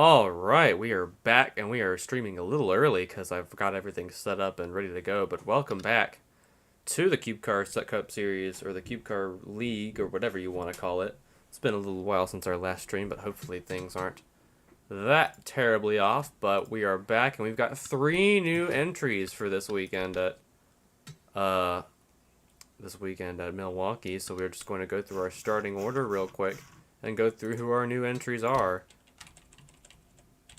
All right, we are back and we are streaming a little early because I've got everything set up and ready to go. But welcome back to the CUBECAR Set Cup Series or the CUBECAR League or whatever you want to call it. It's been a little while since our last stream, but hopefully things aren't that terribly off. But we are back and we've got 3 new entries for uh this weekend at Milwaukee. So we're just going to go through our starting order real quick and go through who our new entries are.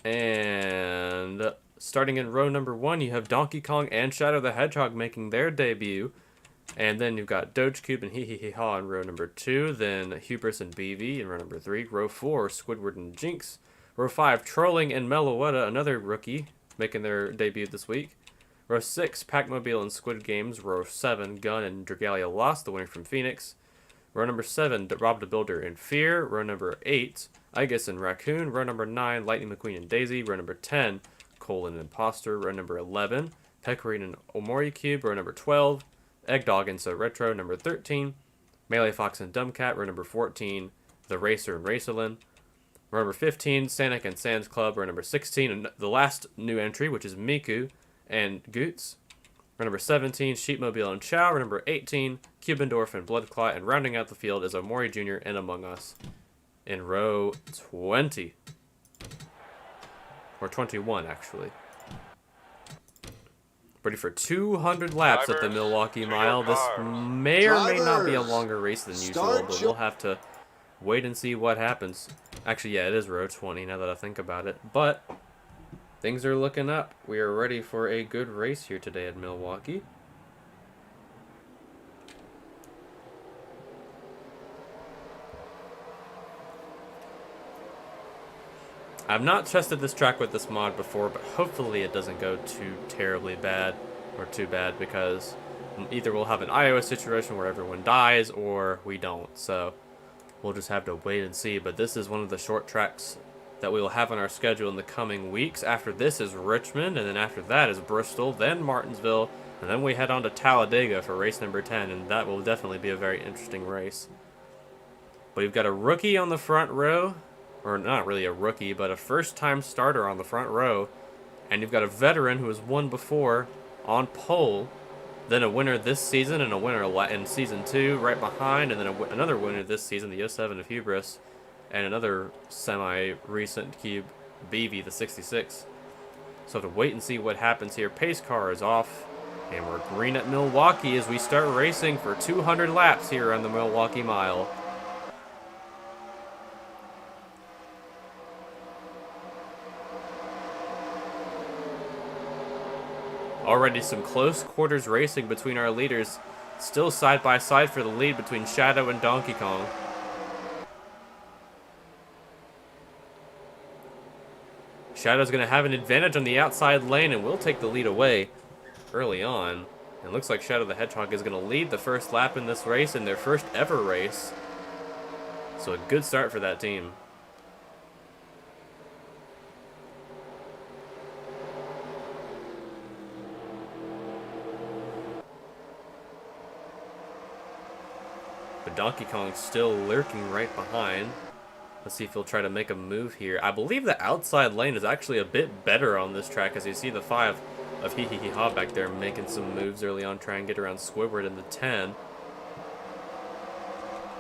And starting in row number 1, you have Donkey Kong and Shadow the Hedgehog making their debut. And then you've got Doge Cube and Hee Hee Hee Ha in row number 2. Then Hubris and BV in row number 3. Row 4, Squidward and Jinx. Row 5, Trolling and Meloetta, another rookie, making their debut this week. Row 6, Pac-Mobile and Squid Games. Row 7, Gun and Dragalia Lost, the winner from Phoenix. Row number 7, Rob the Builder in Fear. Row number 8, Igus and Raccoon. Row number 9, Lightning McQueen and Daisy. Row number 10, Cole and Imposter. Row number 11, Pecorine and Omori Cube. Row number 12, Eggdog and So Retro. Number 13, Melee Fox and Dumbcat. Row number 14, The Racer and Racerlin. Row number 15, Sanic and Sands Club. Row number 16, and the last new entry, which is Miku and Goots. Row number 17, Sheepmobile and Chow. Row number 18, Cubendorf and Bloodclot. And rounding out the field is Omori Jr. and Among Us in row 20. Or 21, actually. Ready for 200 laps at the Milwaukee Mile. This may or may not be a longer race than usual, but we'll have to wait and see what happens. Actually, yeah, it is row 20 now that I think about it. But things are looking up. We are ready for a good race here today at Milwaukee. I've not tested this track with this mod before, but hopefully it doesn't go too terribly bad or too bad, because either we'll have an iOS situation where everyone dies or we don't. So we'll just have to wait and see. But this is one of the short tracks that we will have on our schedule in the coming weeks. After this is Richmond, and then after that is Bristol, then Martinsville, and then we head on to Talladega for race number 10, and that will definitely be a very interesting race. But we've got a rookie on the front row, or not really a rookie, but a first-time starter on the front row, and you've got a veteran who has won before on pole, then a winner this season and a winner in season 2 right behind, and then another winner this season, the 07 of Hubris, and another semi-recent cube, BV, the 66. So to wait and see what happens here. Pace car is off, and we're green at Milwaukee as we start racing for 200 laps here on the Milwaukee Mile. Already some close quarters racing between our leaders. Still side by side for the lead between Shadow and Donkey Kong. Shadow's going to have an advantage on the outside lane and will take the lead away early on. It looks like Shadow the Hedgehog is going to lead the first lap in this race, in their first ever race. So a good start for that team. But Donkey Kong's still lurking right behind. Let's see if he'll try to make a move here. I believe the outside lane is actually a bit better on this track, as you see the 5 of Hee Hee Hee Ha back there making some moves early on, trying to get around Squidward in the 10.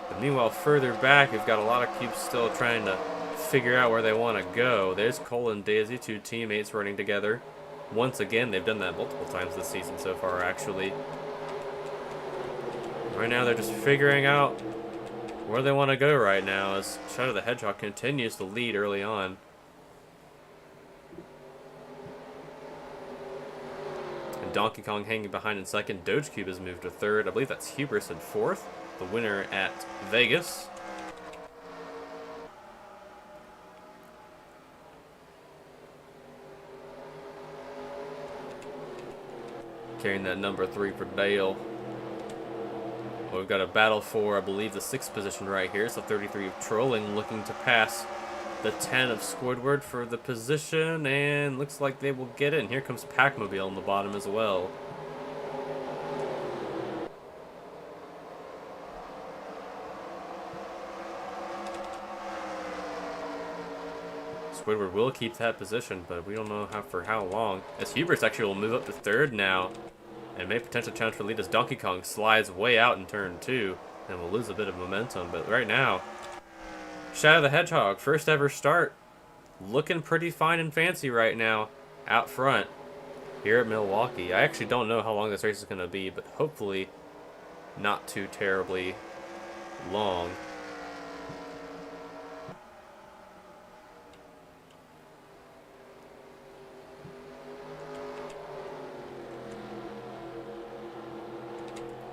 But meanwhile, further back, we've got a lot of cubes still trying to figure out where they want to go. There's Cole and Daisy, 2 teammates running together. Once again, they've done that multiple times this season so far, actually. Right now, they're just figuring out where they want to go right now, as Shadow the Hedgehog continues to lead early on. And Donkey Kong hanging behind in second. Doge Cube has moved to third. I believe that's Hubris in fourth, the winner at Vegas. Carrying that number 3 for Dale. Well, we've got a battle for, I believe, the 6th position right here. So 33 of Trolling looking to pass the 10 of Squidward for the position, and looks like they will get it. And here comes Pac-Mobile on the bottom as well. Squidward will keep that position, but we don't know for how long. As Hubris actually will move up to third now, and may potentially challenge for the lead as Donkey Kong slides way out in turn 2, and will lose a bit of momentum. But right now, Shadow the Hedgehog, first ever start, looking pretty fine and fancy right now, out front here at Milwaukee. I actually don't know how long this race is going to be, but hopefully not too terribly long.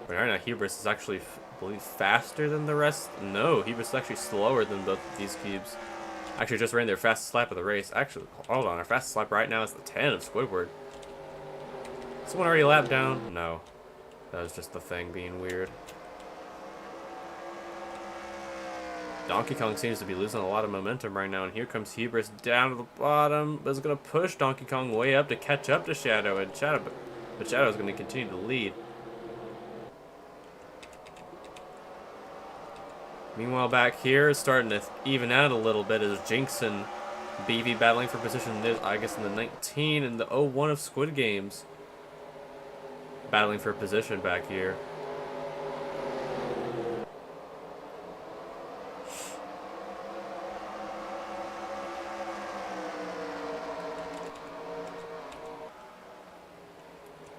But right now, Hubris is actually, I believe, faster than the rest. No, Hubris is actually slower than both of these cubes. Actually, just ran their fastest lap of the race. Actually, hold on, our fastest lap right now is the 10 of Squidward. Someone already lapped down? No. That was just the thing being weird. Donkey Kong seems to be losing a lot of momentum right now, and here comes Hubris down to the bottom, but is going to push Donkey Kong way up to catch up to Shadow, but Shadow is going to continue to lead. Meanwhile, back here, it's starting to even out a little bit as Jinx and BV battling for position, I guess, in the 19 and the 01 of Squid Games. Battling for position back here.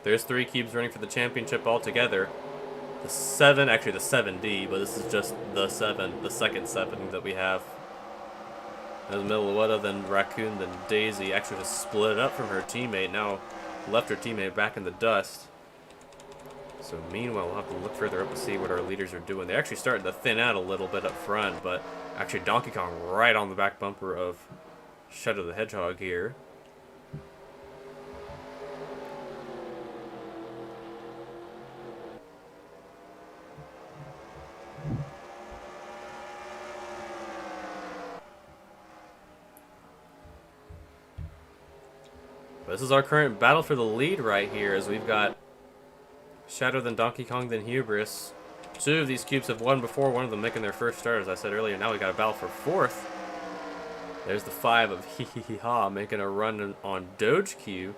There's 3 cubes running for the championship altogether. The 7, actually the 7D, but this is just the 7, the second 7 that we have. There's Milwaukee, then Raccoon, then Daisy. Actually just split up from her teammate, now left her teammate back in the dust. So meanwhile, we'll have to look further up to see what our leaders are doing. They're actually starting to thin out a little bit up front, but actually Donkey Kong right on the back bumper of Shadow the Hedgehog here. But this is our current battle for the lead right here, as we've got Shadow, then Donkey Kong, then Hubris. 2 of these cubes have won before, one of them making their first start, as I said earlier. Now we got a battle for 4th. There's the 5 of Hee Hee Hee Ha making a run on Doge Cube.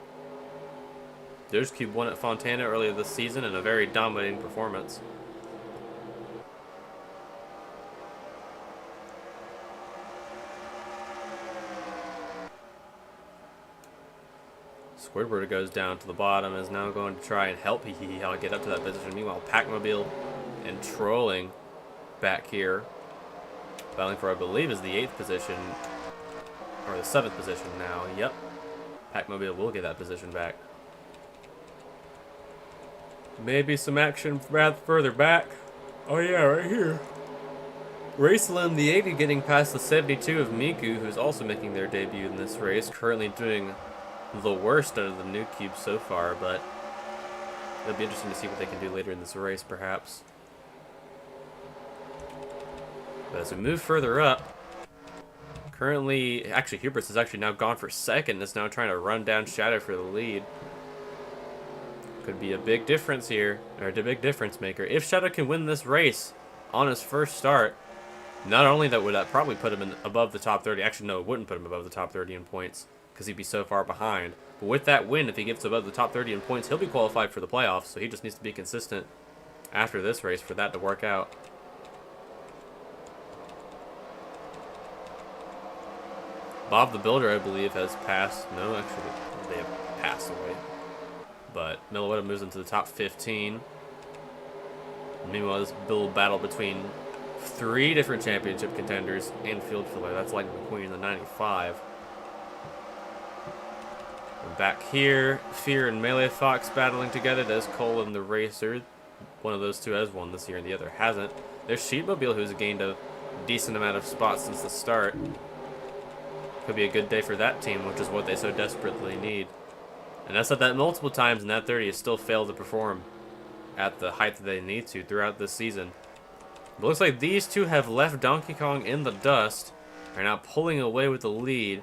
Doge Cube won at Fontana earlier this season in a very dominating performance. Squidward goes down to the bottom, is now going to try and help Hee Hee Hee Ha get up to that position. Meanwhile, Pac-Mobile and Trolling back here, battling for, I believe, is the 8th position, or the 7th position now. Yep, Pac-Mobile will get that position back. Maybe some action further back. Oh yeah, right here. Racelim, the 80, getting past the 72 of Miku, who's also making their debut in this race, currently doing the worst out of the new cube so far, but it'll be interesting to see what they can do later in this race, perhaps. But as we move further up, currently, actually, Hubris is actually now gone for 2nd, is now trying to run down Shadow for the lead. Could be a big difference here, or a big difference maker. If Shadow can win this race on his first start, not only that would that probably put him above the top 30, actually no, it wouldn't put him above the top 30 in points, because he'd be so far behind. But with that win, if he gets above the top 30 in points, he'll be qualified for the playoffs, so he just needs to be consistent after this race for that to work out. Bob the Builder, I believe, has passed. No, actually, they have passed away. But Milwaukee moves into the top 15. Meanwhile, this build battle between 3 different championship contenders and field filler. That's Lightning McQueen in the 95. And back here, Fear and Melee Fox battling together. There's Cole and the Racer. One of those 2 has won this year and the other hasn't. There's Sheepmobile, who's gained a decent amount of spots since the start. Could be a good day for that team, which is what they so desperately need. And I said that multiple times, and that 30 has still failed to perform at the height that they need to throughout this season. But it looks like these 2 have left Donkey Kong in the dust, are now pulling away with the lead.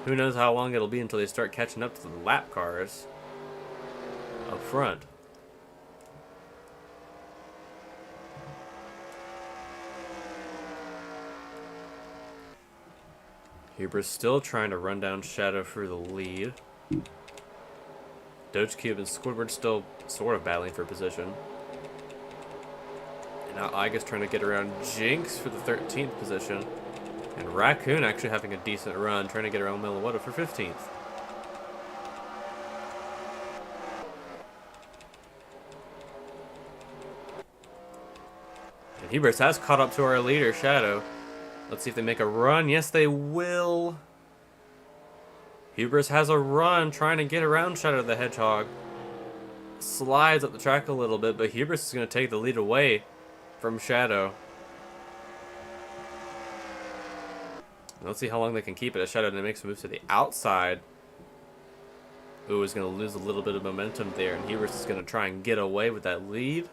Who knows how long it'll be until they start catching up to the lap cars up front. Huber's still trying to run down Shadow for the lead. Doge Cube and Squidward still sort of battling for position. And now Igus trying to get around Jinx for the 13th position. And Raccoon actually having a decent run, trying to get around Milwaukee for 15th. And Hubris has caught up to our leader, Shadow. Let's see if they make a run. Yes, they will. Hubris has a run, trying to get around Shadow the Hedgehog. Slides up the track a little bit, but Hubris is going to take the lead away from Shadow. Let's see how long they can keep it as Shadow makes a move to the outside. Ooh, is going to lose a little bit of momentum there, and Hubris is going to try and get away with that lead.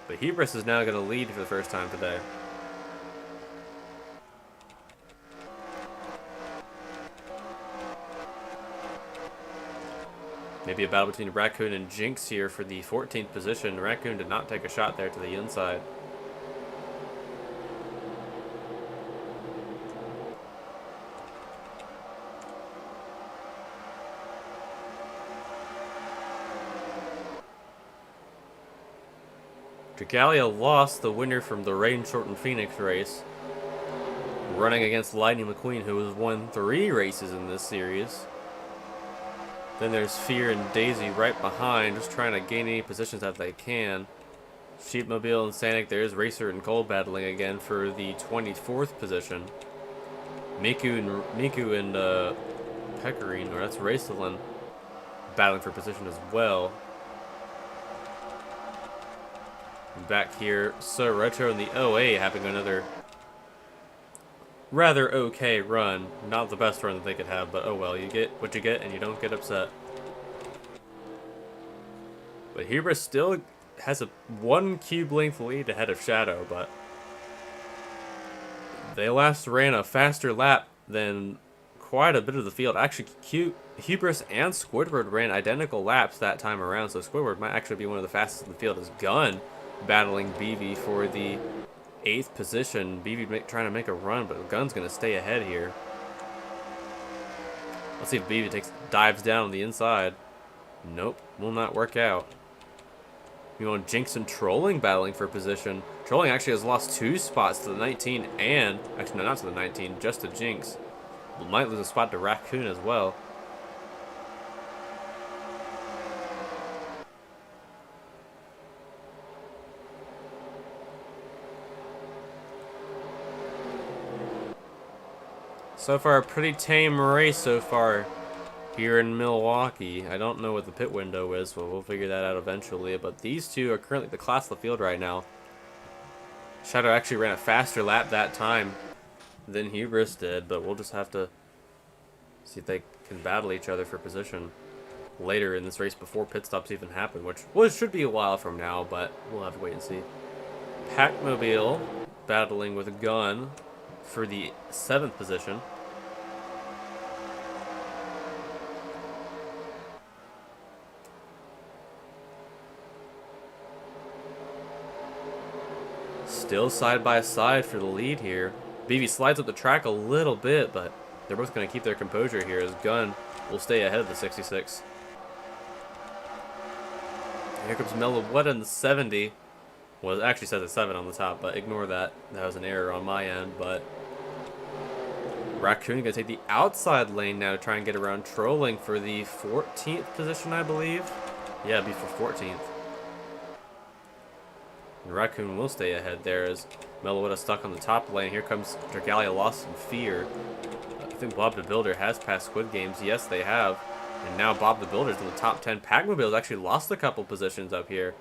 But Hubris is now going to lead for the first time today. Maybe a battle between Raccoon and Jinx here for the 14th position. Raccoon did not take a shot there to the inside. Dragalia lost the winner from the rain-shortened Phoenix race, running against Lightning McQueen, who has won 3 races in this series. Then there's Fear and Daisy right behind, just trying to gain any positions that they can. Sheepmobile and Sanic, there's Racer and Cole battling again for the 24th position. Miku and Pecorine, or that's Racelin, battling for position as well. Back here, So Retro and the OA having another rather okay run. Not the best run that they could have, but oh well, you get what you get and you don't get upset. But Hubris still has a 1 cube length lead ahead of Shadow, but they last ran a faster lap than quite a bit of the field. Actually, Hubris and Squidward ran identical laps that time around, so Squidward might actually be one of the fastest in the field. As Gun battling BV for the 8th position. BV trying to make a run, but Gun's going to stay ahead here. Let's see if BV dives down on the inside. Nope, will not work out. You know, Jinx and Trolling battling for position. Trolling actually has lost 2 spots to the 19 and... Actually, no, not to the 19, just to Jinx. Might lose a spot to Raccoon as well. So far, a pretty tame race so far here in Milwaukee. I don't know what the pit window is, but we'll figure that out eventually. But these two are currently the class of the field right now. Shadow actually ran a faster lap that time than Hubris did, but we'll just have to see if they can battle each other for position later in this race before pit stops even happen, which should be a while from now, but we'll have to wait and see. Packmobile battling with a Gun for the 7th position. Still side by side for the lead here. BV slides up the track a little bit, but they're both going to keep their composure here as Gun will stay ahead of the 66. Here comes Melawetta in the 70. Well, it actually says a 7 on the top, but ignore that. That was an error on my end, but Raccoon going to take the outside lane now to try and get around Trolling for the 14th position, I believe. Yeah, it'd be for 14th. And Raccoon will stay ahead there as Melawetta stuck on the top lane. Here comes Dragalia, lost in Fear. I think Bob the Builder has passed Squid Games. Yes, they have. And now Bob the Builder's in the top 10. Packmobile's actually lost a couple positions up here.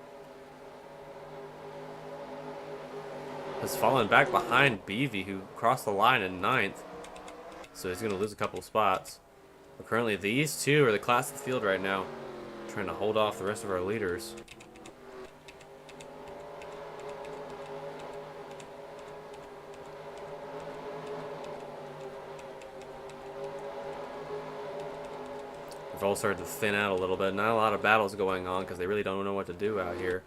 Has fallen back behind BV, who crossed the line in 9th. So he's going to lose a couple spots. But currently, these two are the class of the field right now, trying to hold off the rest of our leaders. They've all started to thin out a little bit. Not a lot of battles going on because they really don't know what to do out here.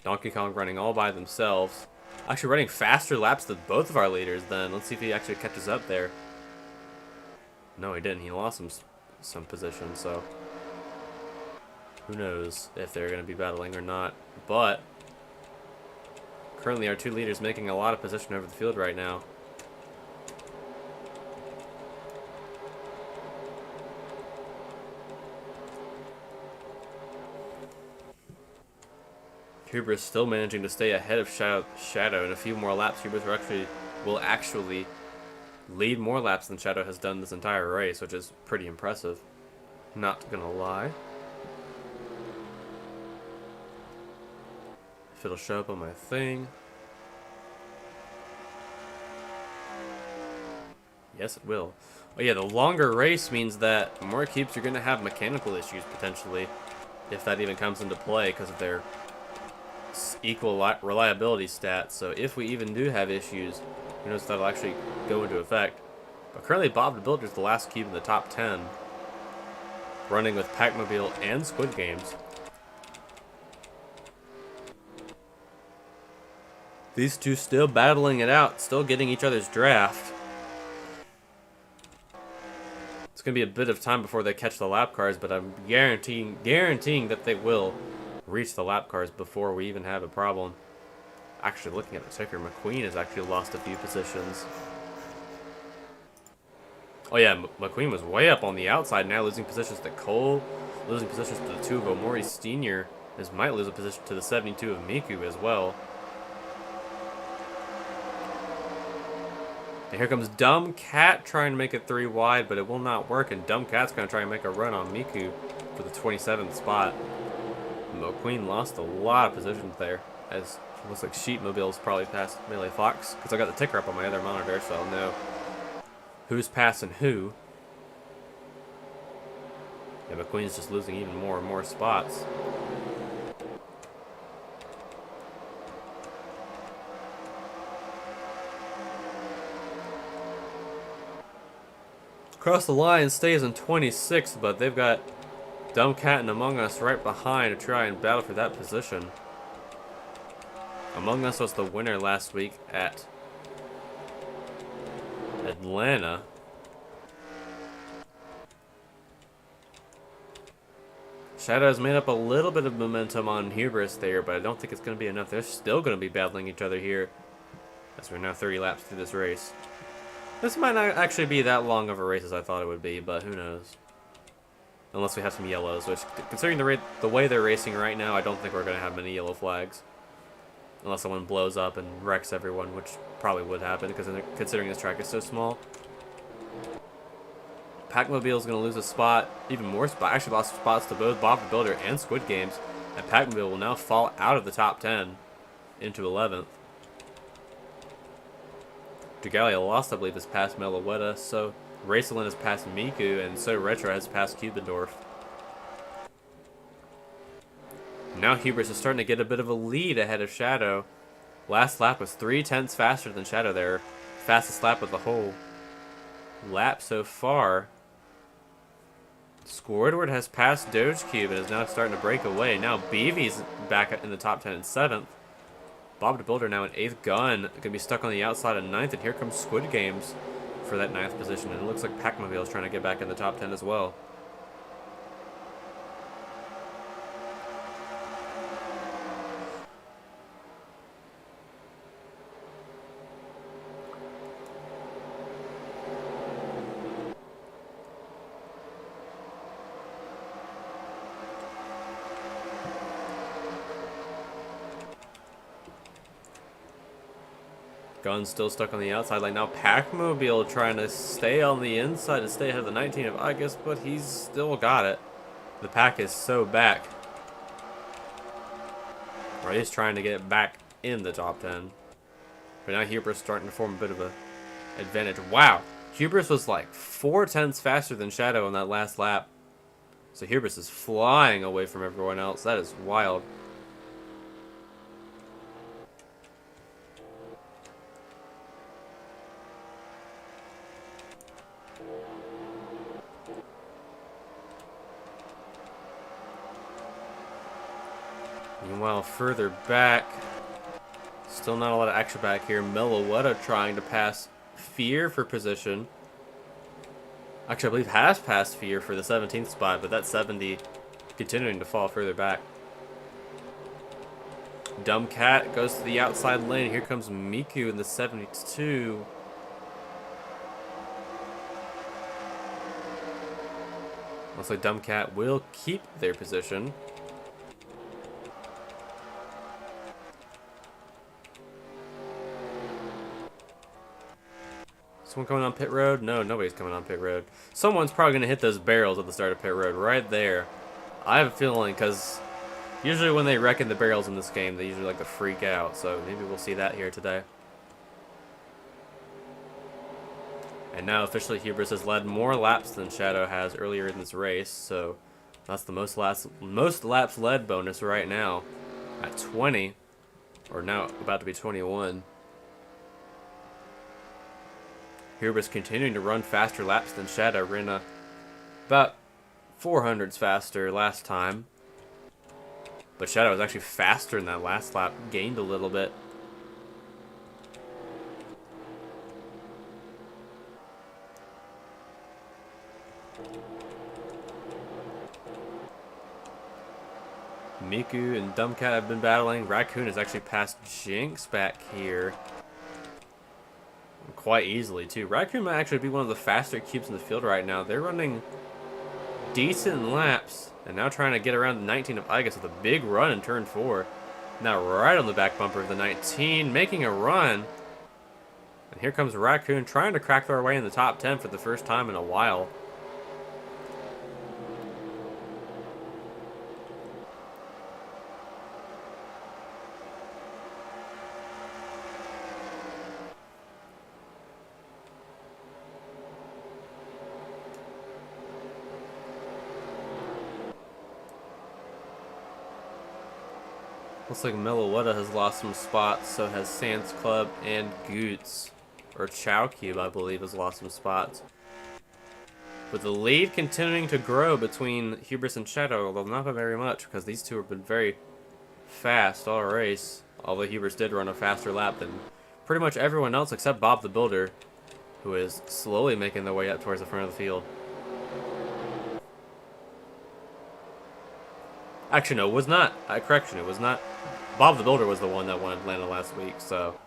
Donkey Kong running all by themselves. Actually running faster laps than both of our leaders then. Let's see if he actually catches up there. No, he didn't. He lost some position, so who knows if they're going to be battling or not. But currently our two leaders making a lot of position over the field right now. Hubris still managing to stay ahead of Shadow. In a few more laps, Hubris will actually lead more laps than Shadow has done this entire race, which is pretty impressive. Not gonna lie. If it'll show up on my thing. Yes, it will. Oh yeah, the longer race means that more cubes are gonna have mechanical issues potentially, if that even comes into play because of their equal reliability stats. So if we even do have issues, who knows if that'll actually go into effect. But currently Bob the Builder is the last cube in the top 10, running with Pac-Mobile and Squid Games. These two still battling it out, still getting each other's draft. It's going to be a bit of time before they catch the lap cars, but I'm guaranteeing that they will reach the lap cars before we even have a problem. Actually, looking at the ticker, McQueen has actually lost a few positions. Oh yeah, McQueen was way up on the outside, now losing positions to Cole, losing positions to the 2 of Omori Senior. This might lose a position to the 72 of Miku as well. And here comes Dumb Cat trying to make it 3 wide, but it will not work, and Dumb Cat's going to try and make a run on Miku for the 27th spot. McQueen lost a lot of positions there, as it looks like Sheepmobile's probably past Melee Fox, because I got the ticker up on my other monitor, so I'll know who's passing who. Yeah, McQueen's just losing even more and more spots. Across the line stays in 26th, but they've got Dumb Cat and Among Us right behind to try and battle for that position. Among Us was the winner last week at Atlanta. Shadow has made up a little bit of momentum on Hubris there, but I don't think it's going to be enough. They're still going to be battling each other here, as we're now 30 laps through this race. This might not actually be that long of a race as I thought it would be, but who knows. Unless we have some yellows, which, considering the way they're racing right now, I don't think we're going to have many yellow flags. Unless someone blows up and wrecks everyone, which probably would happen, because considering this track is so small. Pac-Mobile is going to lose a spot, even more spot. Actually lost spots to both Bob the Builder and Squid Games. And Pac-Mobile will now fall out of the top 10 into 11th. Dragalia lost, I believe, this past Meloetta, so Racelin has passed Miku, and so Retro has passed Cubendorf. Now Hubris is starting to get a bit of a lead ahead of Shadow. Last lap was 3/10 faster than Shadow there. Fastest lap of the whole lap so far. Squidward has passed Dogecube and is now starting to break away. Now Beevy's back in the top 10 and 7th. Bob the Builder now in 8th. Gun going to be stuck on the outside of 9th, and here comes Squid Games for that 9th position, and it looks like Pac-Mobile is trying to get back in the top 10 as well. Gun's still stuck on the outside line. Now Pac-Mobile trying to stay on the inside to stay ahead of the 19 of August, but he's still got it. The pack is so back. Or he's trying to get it back in the top 10. But now Hubris starting to form a bit of an advantage. Wow! Hubris was like 4/10 faster than Shadow on that last lap. So Hubris is flying away from everyone else. That is wild. Meanwhile, further back, Still not a lot of action back here. Milwaukee trying to pass Fear for position. Actually, I believe has passed Fear for the 17th spot, but that's 70 continuing to fall further back. Dumb Cat goes to the outside lane. Here comes Miku in the 72. Looks like Dumb Cat will keep their position. Someone coming on pit road? No, nobody's coming on pit road. Someone's probably going to hit those barrels at the start of pit road right there. I have a feeling because usually when they reckon the barrels in this game, they usually like to freak out. So maybe we'll see that here today. And now officially Hubris has led more laps than Shadow has earlier in this race. So that's the most laps led bonus right now at 20. Or now about to be 21. Hubris continuing to run faster laps than Shadow. Ran about 400s faster last time. But Shadow was actually faster in that last lap. Gained a little bit. Miku and Dumb Cat have been battling. Raccoon has actually passed Jinx back here. Quite easily, too. Raccoon might actually be one of the faster cubes in the field right now. They're running decent laps. And now trying to get around the 19 of Igus with a big run in turn 4. Now right on the back bumper of the 19, making a run. And here comes Raccoon trying to crack their way in the top 10 for the first time in a while. Looks like Milwaukee has lost some spots, so has Sans Club and Goots. Or Chow Cube, I believe, has lost some spots. With the lead continuing to grow between Hubris and Shadow, although not by very much, because these two have been very fast all race. Although Hubris did run a faster lap than pretty much everyone else except Bob the Builder, who is slowly making their way up towards the front of the field. Actually, no, it was not. Correction, it was not. Bob the Builder was the one that won Atlanta last week, so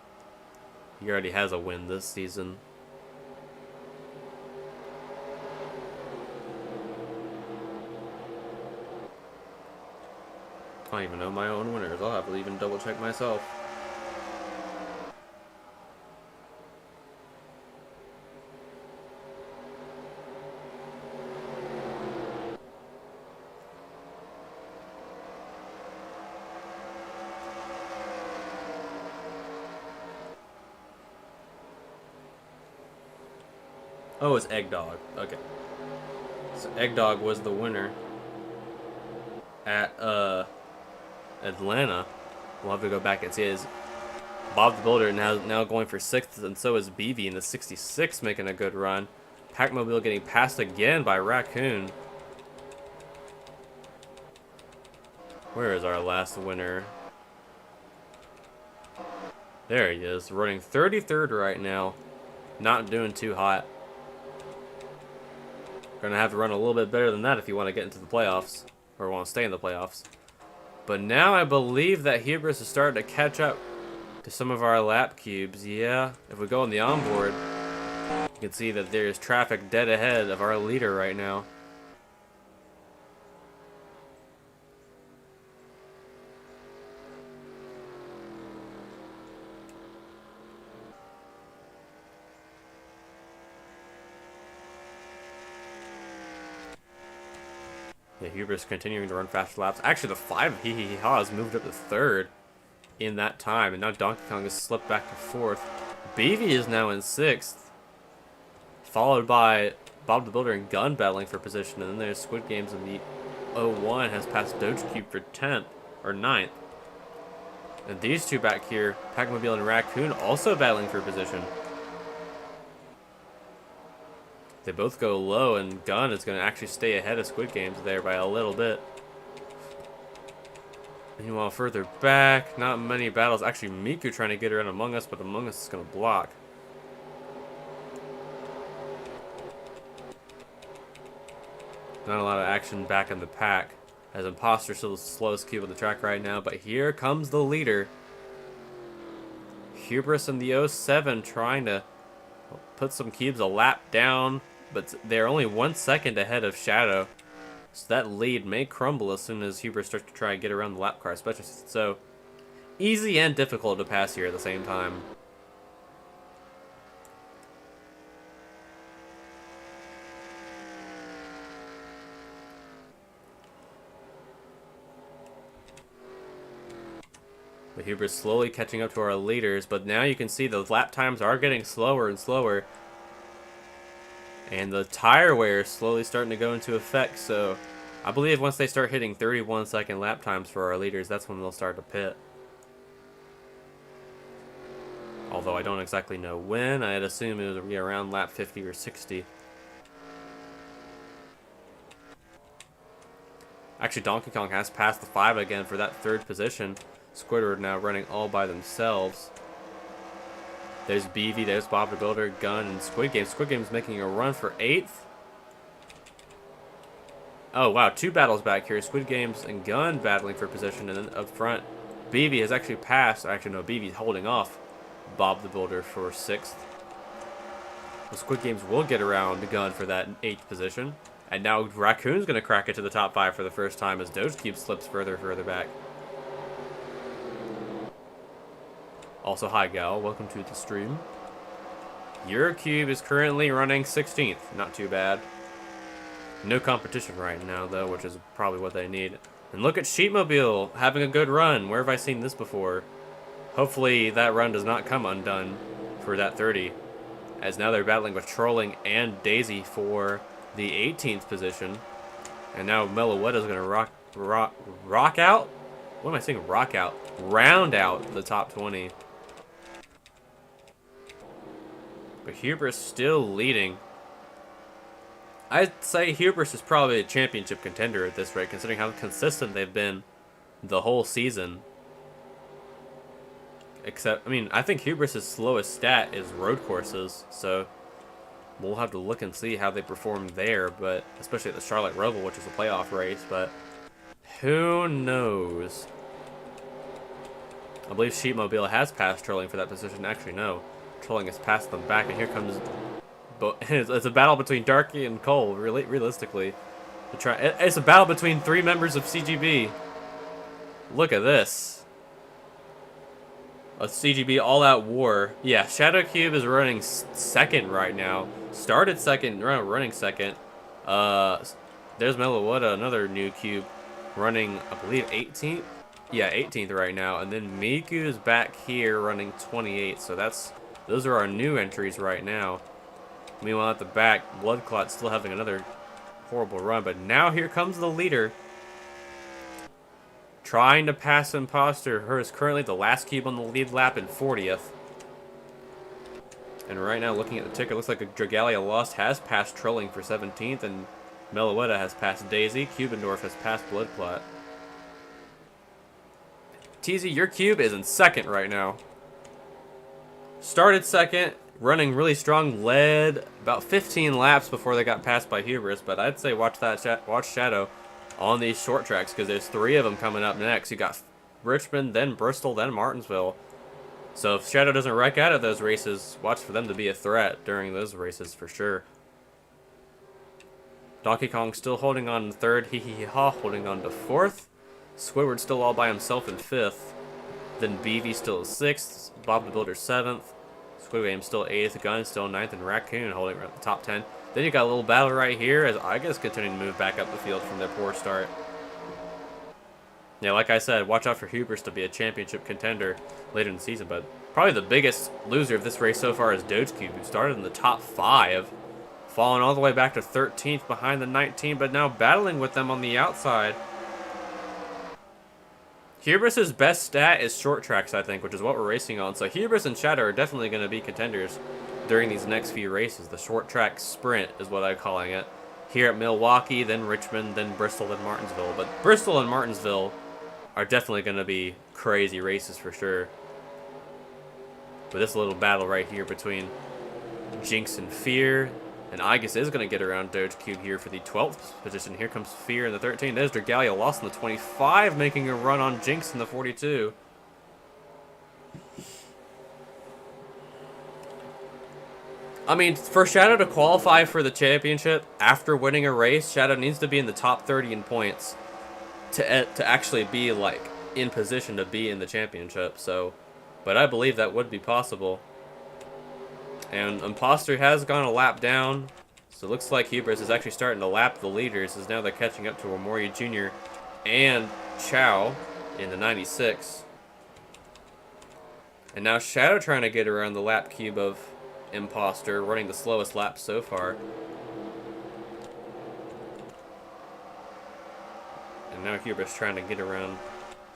he already has a win this season. I don't even know my own winners. I'll have to even double check myself. Oh, it's Egg Dog. Okay. So Egg Dog was the winner at Atlanta. We'll have to go back and see it. Bob the Builder now going for 6th, and so is BV in the 66 making a good run. Pac-Mobile getting passed again by Raccoon. Where is our last winner? There he is, running 33rd right now. Not doing too hot. Gonna have to run a little bit better than that if you want to get into the playoffs, or want to stay in the playoffs. But now I believe that Hubris is starting to catch up to some of our lap cubes. Yeah, if we go on the onboard, you can see that there's traffic dead ahead of our leader right now. Yeah, Hubris continuing to run faster laps. Actually, the 5 Hee Hee Ha's moved up to 3rd in that time, and now Donkey Kong has slipped back to 4th. BV is now in 6th, followed by Bob the Builder and Gun battling for position, and then there's Squid Games in the 01 has passed Doge Cube for 10th, or 9th. And these two back here, Pac-Mobile and Raccoon, also battling for position. They both go low, and Gun is going to actually stay ahead of Squid Games there by a little bit. Meanwhile, further back, not many battles. Actually, Miku trying to get around Among Us, but Among Us is going to block. Not a lot of action back in the pack, as Imposter still the slowest cube on the track right now. But here comes the leader. Hubris in the 07 trying to put some cubes a lap down, but they're only 1 second ahead of Shadow. So that lead may crumble as soon as Hubris starts to try and get around the lap car, especially since it's so easy and difficult to pass here at the same time. But Hubris slowly catching up to our leaders, but now you can see the lap times are getting slower and slower. And the tire wear is slowly starting to go into effect, so I believe once they start hitting 31-second lap times for our leaders, that's when they'll start to pit. Although I don't exactly know when. I'd assume it would be around lap 50 or 60. Actually, Donkey Kong has passed the 5 again for that 3rd position. Squidward now running all by themselves. There's BV, there's Bob the Builder, Gun, and Squid Game. Squid Game's making a run for 8th. Oh, wow, 2 battles back here. Squid Games and Gun battling for position, and then up front, BV has actually passed. Actually, no, BV's holding off Bob the Builder for 6th. The Squid Games will get around the Gun for that 8th position. And now Raccoon's going to crack it to the top 5 for the first time as Doge Cube slips further back. Also, hi Gal, welcome to the stream. Your cube is currently running 16th, not too bad. No competition right now though, which is probably what they need. And look at Sheepmobile having a good run. Where have I seen this before? Hopefully that run does not come undone for that 30. As now they're battling with Trolling and Daisy for the 18th position. And now Melowetta's gonna rock out? What am I saying? Rock out. Round out the top 20. But Hubris still leading. I'd say Hubris is probably a championship contender at this rate, considering how consistent they've been the whole season. Except, I mean, I think Hubris' slowest stat is road courses, so we'll have to look and see how they perform there, but especially at the Charlotte Roval, which is a playoff race, but who knows? I believe Sheepmobile has passed Trolling for that position. Actually, no. Trolling has passed them back, and here comes... It's a battle between Darky and Cole, realistically. It's a battle between 3 members of CGB. Look at this. A CGB all-out war. Yeah, Shadow Cube is running 2nd right now. Started 2nd, running 2nd. There's Melowetta, another new cube, running, I believe, 18th? Yeah, 18th right now. And then Miku is back here running 28th. So those are our new entries right now. Meanwhile, at the back, Bloodclot's still having another horrible run. But now here comes the leader. Trying to pass Imposter. Her is currently the last cube on the lead lap in 40th. And right now, looking at the ticker, looks like a Dragalia Lost has passed Trolling for 17th. And Melowetta has passed Daisy. Cubendorf has passed Bloodclot. TZ, your cube is in 2nd right now. Started 2nd, running really strong, led about 15 laps before they got passed by Hubris, but I'd say watch Shadow on these short tracks, because there's 3 of them coming up next. You got Richmond, then Bristol, then Martinsville. So if Shadow doesn't wreck out of those races, watch for them to be a threat during those races for sure. Donkey Kong still holding on to 3rd, hee hee ha, holding on to 4th. Squidward still all by himself in 5th. Then BV still 6th. Bob the Builder 7th. Squid Game still 8th. Gun still 9th. And Raccoon holding around the top 10. Then you got a little battle right here as I guess continuing to move back up the field from their poor start. Yeah, like I said, watch out for Hubris to be a championship contender later in the season. But probably the biggest loser of this race so far is Doge Cube, who started in the top 5. Falling all the way back to 13th behind the 19, but now battling with them on the outside. Hubris' best stat is short tracks, I think, which is what we're racing on. So Hubris and Shadow are definitely going to be contenders during these next few races. The short track sprint is what I'm calling it. Here at Milwaukee, then Richmond, then Bristol, then Martinsville. But Bristol and Martinsville are definitely going to be crazy races for sure. But this little battle right here between Jinx and Fear. And Igus is going to get around Doge Cube here for the 12th position. Here comes Fear in the 13. There's Dragalia lost in the 25, making a run on Jinx in the 42. I mean, for Shadow to qualify for the championship after winning a race, Shadow needs to be in the top 30 in points to actually be, like, in position to be in the championship. So, but I believe that would be possible. And Imposter has gone a lap down. So it looks like Hubris is actually starting to lap the leaders, as now they're catching up to Omori Jr. and Chow in the 96. And now Shadow trying to get around the lap cube of Imposter, running the slowest lap so far. And now Hubris trying to get around.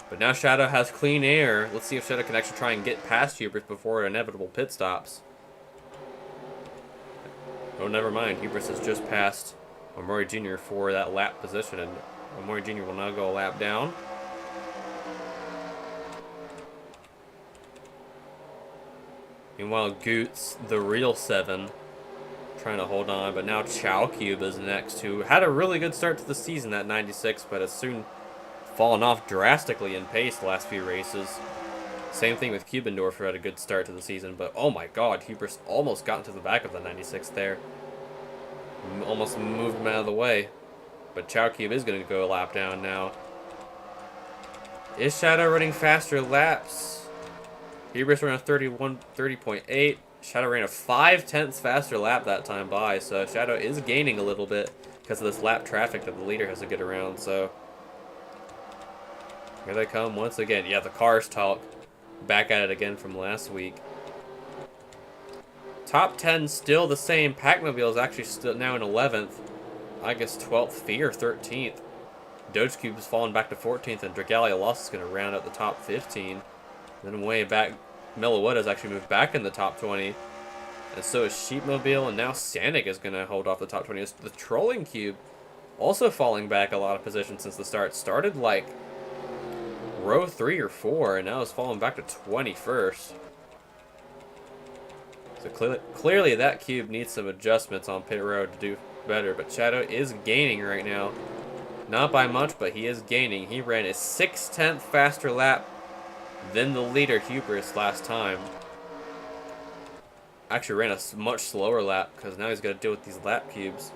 But now Shadow has clean air. Let's see if Shadow can actually try and get past Hubris before inevitable pit stops. Oh, never mind. Hubris has just passed Omori Jr. for that lap position, and Omori Jr. will now go a lap down. Meanwhile, Goots, the real 7, trying to hold on, but now Chow Cube is next, who had a really good start to the season at 96, but has soon fallen off drastically in pace the last few races. Same thing with Cubendorf, who had a good start to the season, but oh my god, Hubris almost got into the back of the 96 there. Almost moved him out of the way. But Chow Cube is going to go a lap down now. Is Shadow running faster laps? Hubris ran a 30.8. Shadow ran a 5/10 faster lap that time by, so Shadow is gaining a little bit because of this lap traffic that the leader has to get around, so here they come once again. Yeah, the cars talk. Back at it again from last week. Top 10 still the same. Pac-Mobile is actually still now in 11th. I guess 12th. Fear 13th. Doge Cube has fallen back to 14th, and Dragalia Lost is going to round out the top 15. Then way back, Milwaukee has actually moved back in the top 20. And so is Sheepmobile, and now Sanic is going to hold off the top 20. The Trolling Cube also falling back a lot of positions since the start. Started like row 3 or 4, and now it's falling back to 21st. So clearly that cube needs some adjustments on pit road to do better, but Shadow is gaining right now. Not by much, but he is gaining. He ran a 6/10 faster lap than the leader Hubris last time. Actually ran a much slower lap because now he's got to deal with these lap cubes.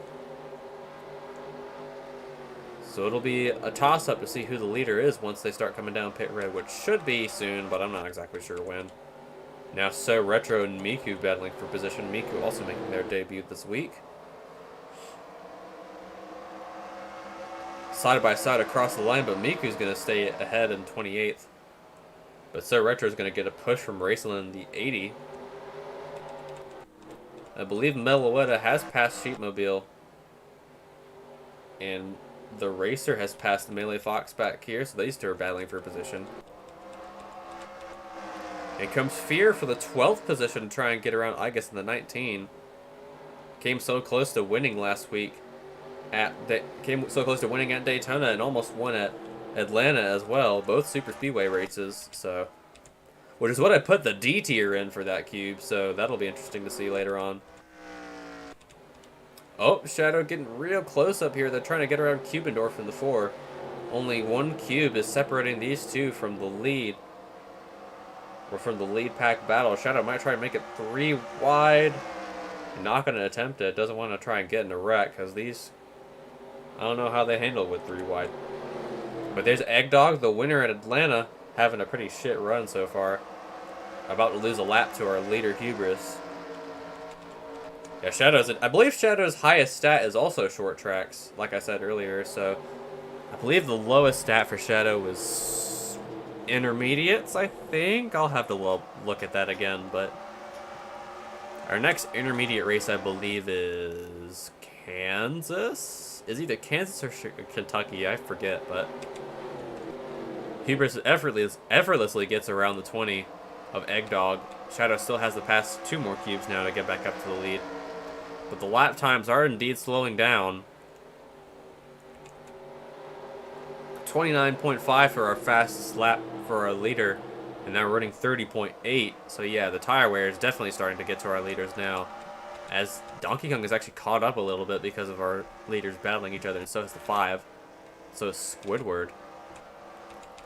So it'll be a toss-up to see who the leader is once they start coming down pit road, which should be soon, but I'm not exactly sure when. Now So Retro and Miku battling for position. Miku also making their debut this week. Side by side across the line, but Miku's going to stay ahead in 28th. But So Retro is going to get a push from Raceland in the 80. I believe Meloetta has passed Sheepmobile. And the Racer has passed the Melee Fox back here, so these two are battling for position. Here comes Fear for the 12th position to try and get around, I guess, in the 19. Came so close to winning last week. Came so close to winning at Daytona and almost won at Atlanta as well. Both super speedway races, so which is what I put the D tier in for that cube, so that'll be interesting to see later on. Oh, Shadow getting real close up here. They're trying to get around Cubendorf in the 4. Only one cube is separating these two from the lead. Or from the lead pack battle. Shadow might try to make it 3 wide. Not going to attempt it. Doesn't want to try and get in a wreck because these, I don't know how they handle with 3 wide. But there's Eggdog, the winner at Atlanta, having a pretty shit run so far. About to lose a lap to our leader Hubris. Yeah, I believe Shadow's highest stat is also short tracks, like I said earlier, so I believe the lowest stat for Shadow was intermediates, I think. I'll have to look at that again, but our next intermediate race, I believe, is Kansas? Is either Kansas or Kentucky, I forget, but Hubris effortlessly gets around the 20 of Eggdog. Shadow still has to pass 2 more cubes now to get back up to the lead. But the lap times are indeed slowing down. 29.5 for our fastest lap for our leader. And now we're running 30.8. So yeah, the tire wear is definitely starting to get to our leaders now. As Donkey Kong has actually caught up a little bit because of our leaders battling each other, and so is the 5. So is Squidward.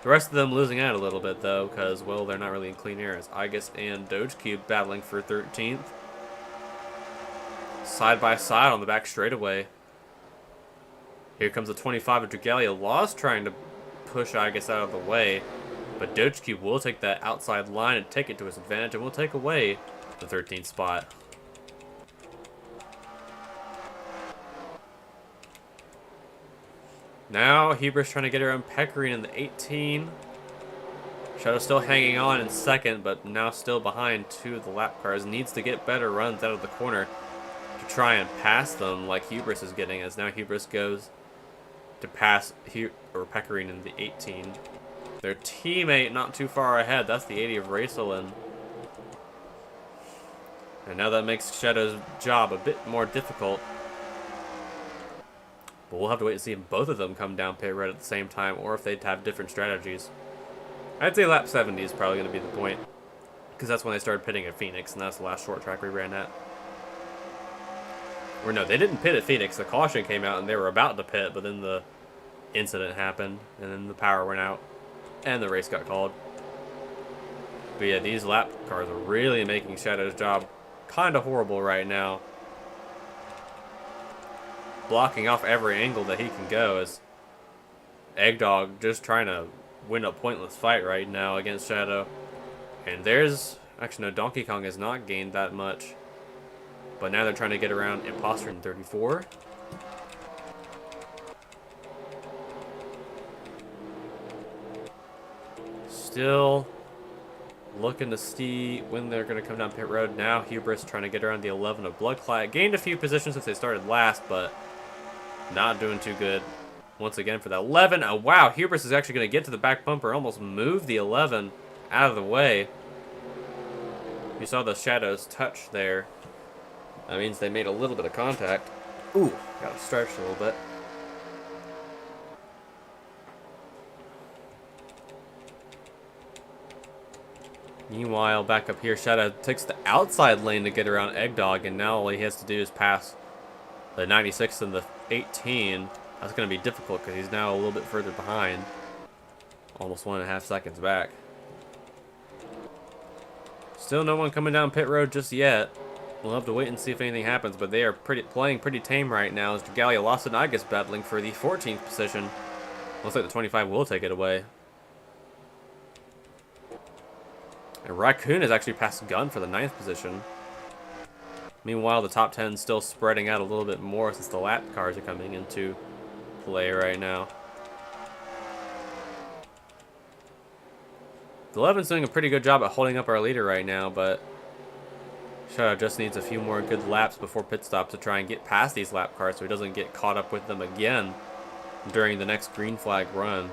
The rest of them losing out a little bit, though, because, well, they're not really in clean air. As Igus and Dogecube battling for 13th. Side by side on the back straightaway. Here comes the 25 of Dragalia Lost trying to push Igus out of the way. But Dogecube will take that outside line and take it to his advantage, and will take away the 13th spot. Now, Hubris trying to get around Pecorine in the 18. Shadow still hanging on in second, but now still behind 2 of the lap cars. Needs to get better runs out of the corner to try and pass them like Hubris is getting, as now Hubris goes to pass Pecorine in the 18. Their teammate not too far ahead. That's the 80 of Racelin. And now that makes Shadow's job a bit more difficult. But we'll have to wait and see if both of them come down pit road at the same time, or if they'd have different strategies. I'd say lap 70 is probably going to be the point, because that's when they started pitting at Phoenix, and that's the last short track we ran at. Or no, they didn't pit at Phoenix. The caution came out, and they were about to pit, but then the incident happened, and then the power went out, and the race got called. But yeah, these lap cars are really making Shadow's job kind of horrible right now. Blocking off every angle that he can go, as Eggdog just trying to win a pointless fight right now against Shadow. And there's... Actually, no, Donkey Kong has not gained that much. But now they're trying to get around Imposter in 34. Still looking to see when they're going to come down pit road. Now Hubris trying to get around the 11 of Bloodclad. Gained a few positions since they started last, but not doing too good. Once again for the 11. Oh, wow. Hubris is actually going to get to the back bumper. Almost move the 11 out of the way. You saw the Shadows touch there. That means they made a little bit of contact. Ooh, got to stretch a little bit. Meanwhile, back up here, Shadow takes the outside lane to get around Eggdog, and now all he has to do is pass the 96 and the 18. That's going to be difficult because he's now a little bit further behind. Almost 1.5 seconds back. Still no one coming down pit road just yet. We'll have to wait and see if anything happens, but they are playing pretty tame right now as Dragalia Lost and Igus battling for the 14th position. Looks like the 25 will take it away. And Raccoon has actually passed Gun for the 9th position. Meanwhile, the top 10 is still spreading out a little bit more since the lap cars are coming into play right now. The 11's doing a pretty good job at holding up our leader right now, but Shadow just needs a few more good laps before pit stop to try and get past these lap cars so he doesn't get caught up with them again during the next green flag run.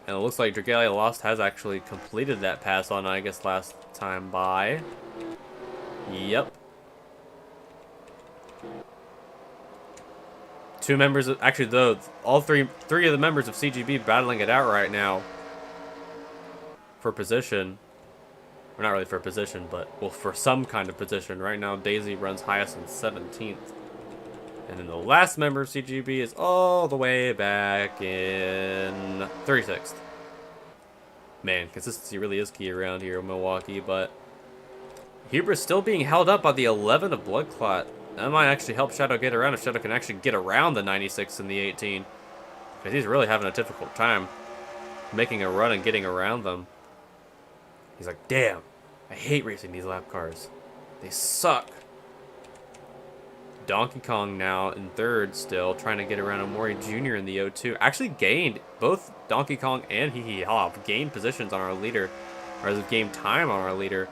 And it looks like Dragalia Lost has actually completed that pass on, I guess, last time by. Yep. 2 members of, actually though, all three of the members of CGB battling it out right now for position. Or not really for position, but, well, for some kind of position. Right now, Daisy runs highest in 17th. And then the last member of CGB is all the way back in 36th. Man, consistency really is key around here in Milwaukee, but Hubris still being held up by the 11 of Bloodclot. That might actually help Shadow get around if Shadow can actually get around the 96 and the 18. Because he's really having a difficult time making a run and getting around them. He's like, damn, I hate racing these lap cars. They suck. Donkey Kong now in 3rd still, trying to get around Omori Jr. in the 0-2. Actually gained, both Donkey Kong and Hee Hee Ha have gained positions on our leader, or has gained time on our leader.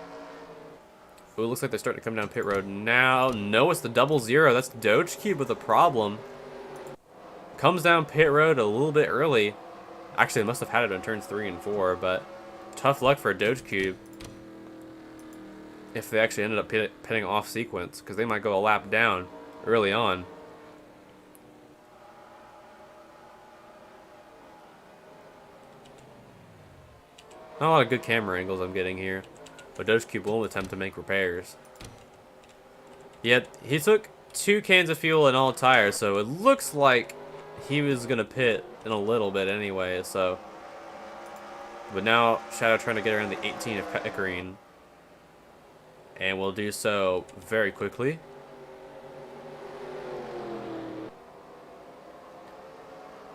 Ooh, it looks like they're starting to come down pit road now. No, it's the 00. That's Dogecube with a problem. Comes down pit road a little bit early. Actually, they must have had it on turns 3 and 4, but tough luck for Dogecube if they actually ended up pitting off sequence, because they might go a lap down early on. Not a lot of good camera angles I'm getting here. But DogeCube will attempt to make repairs. Yet, he took 2 cans of fuel and all tires, so it looks like he was going to pit in a little bit anyway, so. But now, Shadow trying to get around the 18 of Pickering. And will do so very quickly.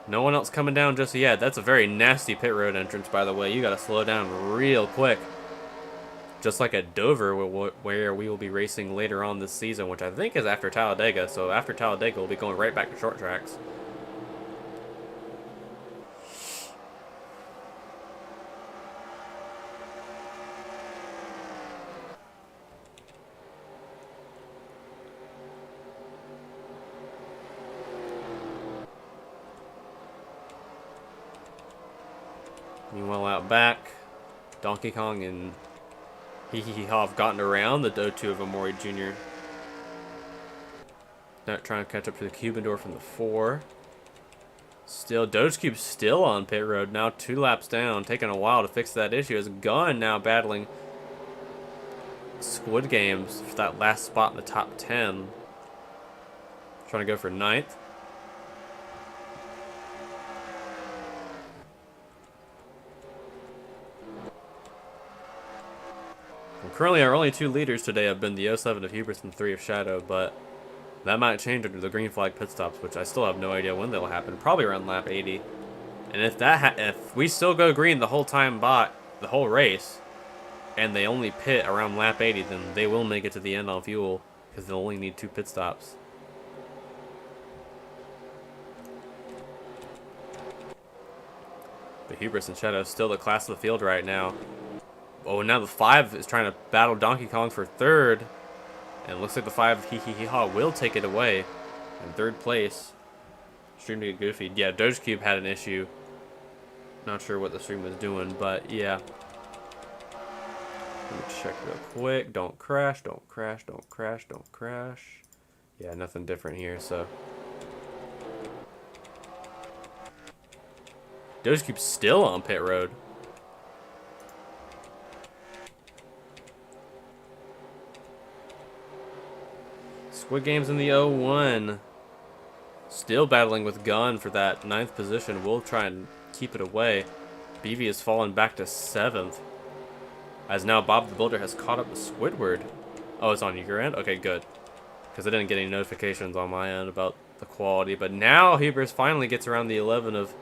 No one else coming down just yet. That's a very nasty pit road entrance, by the way. You got to slow down real quick. Just like at Dover, where we will be racing later on this season, which I think is after Talladega. So after Talladega, we'll be going right back to short tracks. Meanwhile, out back, Donkey Kong and Hee-Hee-Haw have gotten around the Do-2 of Amori Jr. Now trying to catch up to the Cubador from the 4. Still, DogeCube still on pit road, now 2 laps down, taking a while to fix that issue. As Gunn now battling Squid Games for that last spot in the top 10. Trying to go for 9th. Currently, our only 2 leaders today have been the 07 of Hubris and 3 of Shadow, but that might change under the green flag pit stops, which I still have no idea when they'll happen. Probably around lap 80. And if we still go green the whole time the whole race, and they only pit around lap 80, then they will make it to the end on fuel, because they'll only need 2 pit stops. But Hubris and Shadow is still the class of the field right now. Oh, now the 5 is trying to battle Donkey Kong for 3rd. And it looks like the 5 Hee-Hee-Haw will take it away in 3rd place. Stream to get goofy. Yeah, DogeCube had an issue. Not sure what the stream was doing, but yeah. Let me check real quick. Don't crash, don't crash, don't crash, don't crash. Yeah, nothing different here, so. DogeCube's still on pit road. Squid Games in the 01. Still battling with Gunn for that 9th position. We'll try and keep it away. BV has fallen back to 7th. As now Bob the Builder has caught up with Squidward. Oh, it's on your end? Okay, good. Because I didn't get any notifications on my end about the quality. But now Hubris finally gets around the 11 of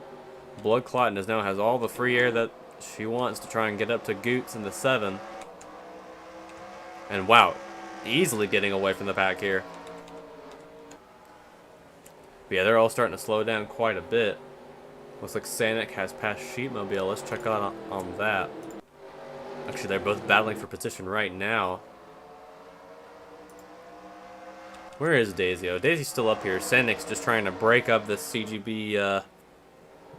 Blood Clot and now has all the free air that she wants to try and get up to Goots in the 7. And wow, easily getting away from the pack here. But yeah, they're all starting to slow down quite a bit. Looks like Sanic has passed Sheepmobile. Let's check out on that. Actually, they're both battling for position right now. Where is Daisy? Oh, Daisy's still up here. Sanic's just trying to break up this CGB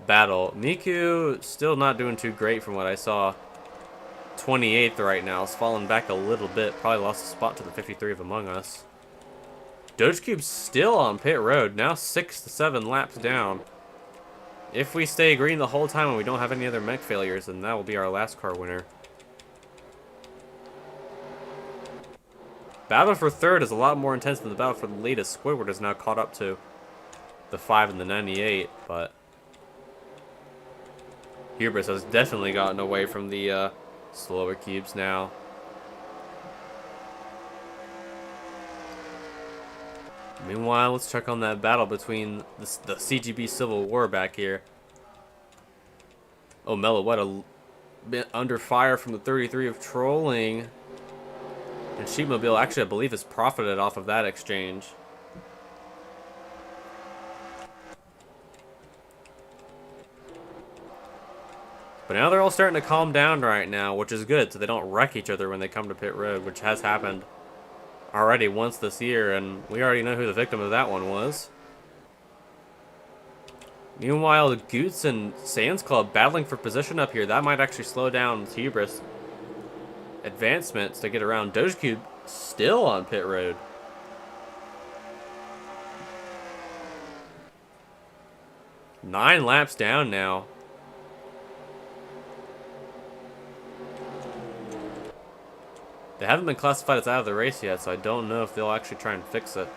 battle. Miku still not doing too great from what I saw. 28th right now. It's fallen back a little bit. Probably lost a spot to the 53 of Among Us. DogeCube's still on pit road. Now 6 to 7 laps down. If we stay green the whole time and we don't have any other mech failures, then that will be our last car winner. Battle for 3rd is a lot more intense than the battle for the latest. Squidward is now caught up to the 5 and the 98, but Hubris has definitely gotten away from the slower cubes now. Meanwhile, let's check on that battle between the CGB Civil War back here. Oh, Meloetta been under fire from the 33 of trolling. And Sheepmobile actually, I believe, has profited off of that exchange. But now they're all starting to calm down right now, which is good, so they don't wreck each other when they come to pit road, which has happened already once this year, and we already know who the victim of that one was. Meanwhile, the Goots and Sands Club battling for position up here. That might actually slow down Hubris advancements to get around. DogeCube still on pit road. Nine laps down now. They haven't been classified as out of the race yet, so I don't know if they'll actually try and fix it.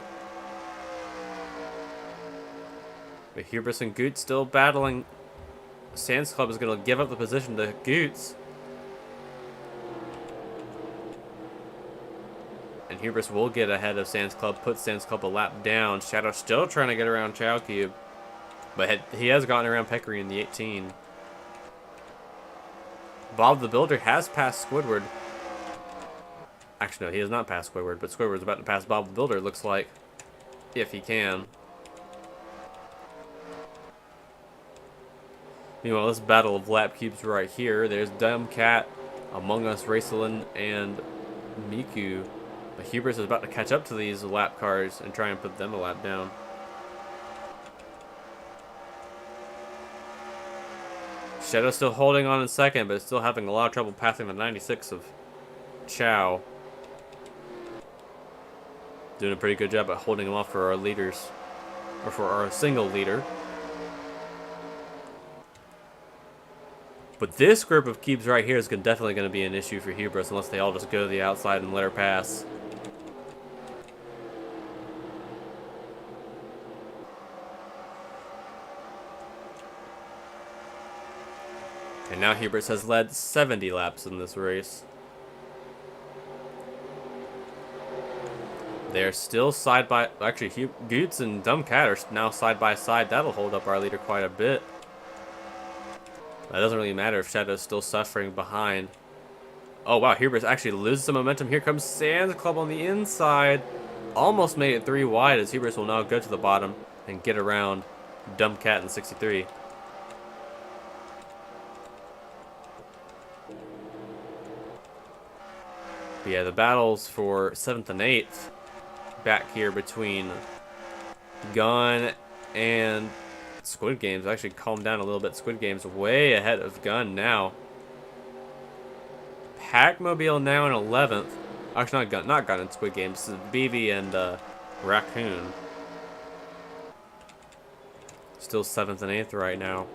But Hubris and Goots still battling. Sands Club is going to give up the position to Goots. And Hubris will get ahead of Sands Club, put Sands Club a lap down. Shadow still trying to get around Chow Cube. But he has gotten around Peccary in the 18. Bob the Builder has passed Squidward. Actually, no, he has not passed Squidward, but Squidward's about to pass Bob the Builder, it looks like. If he can. Meanwhile, this battle of lap cubes right here. There's Dumb Cat, Among Us, Racelin, and Miku. But Hubris is about to catch up to these lap cars and try and put them a lap down. Shadow's still holding on in second, but still having a lot of trouble passing the 96 of Chow. Doing a pretty good job at holding him off for our leaders. Or for our single leader. But this group of cubes right here is definitely going to be an issue for Hubris unless they all just go to the outside and let her pass. And now Hubris has led 70 laps in this race. They're still side by... Actually, Goots and Dumb Cat are now side by side. That'll hold up our leader quite a bit. That doesn't really matter if Shadow's still suffering behind. Oh, wow. Hubris actually loses some momentum. Here comes Sands Club on the inside. Almost made it 3 wide as Hubris will now go to the bottom and get around Dumb Cat in 63. But yeah, the battles for 7th and 8th back here between Gun and Squid Games actually calmed down a little bit. Squid Games way ahead of Gun now. Pac-Mobile now in 11th. Actually, not Gun and Squid Games. This is BB and Raccoon. Still 7th and 8th right now.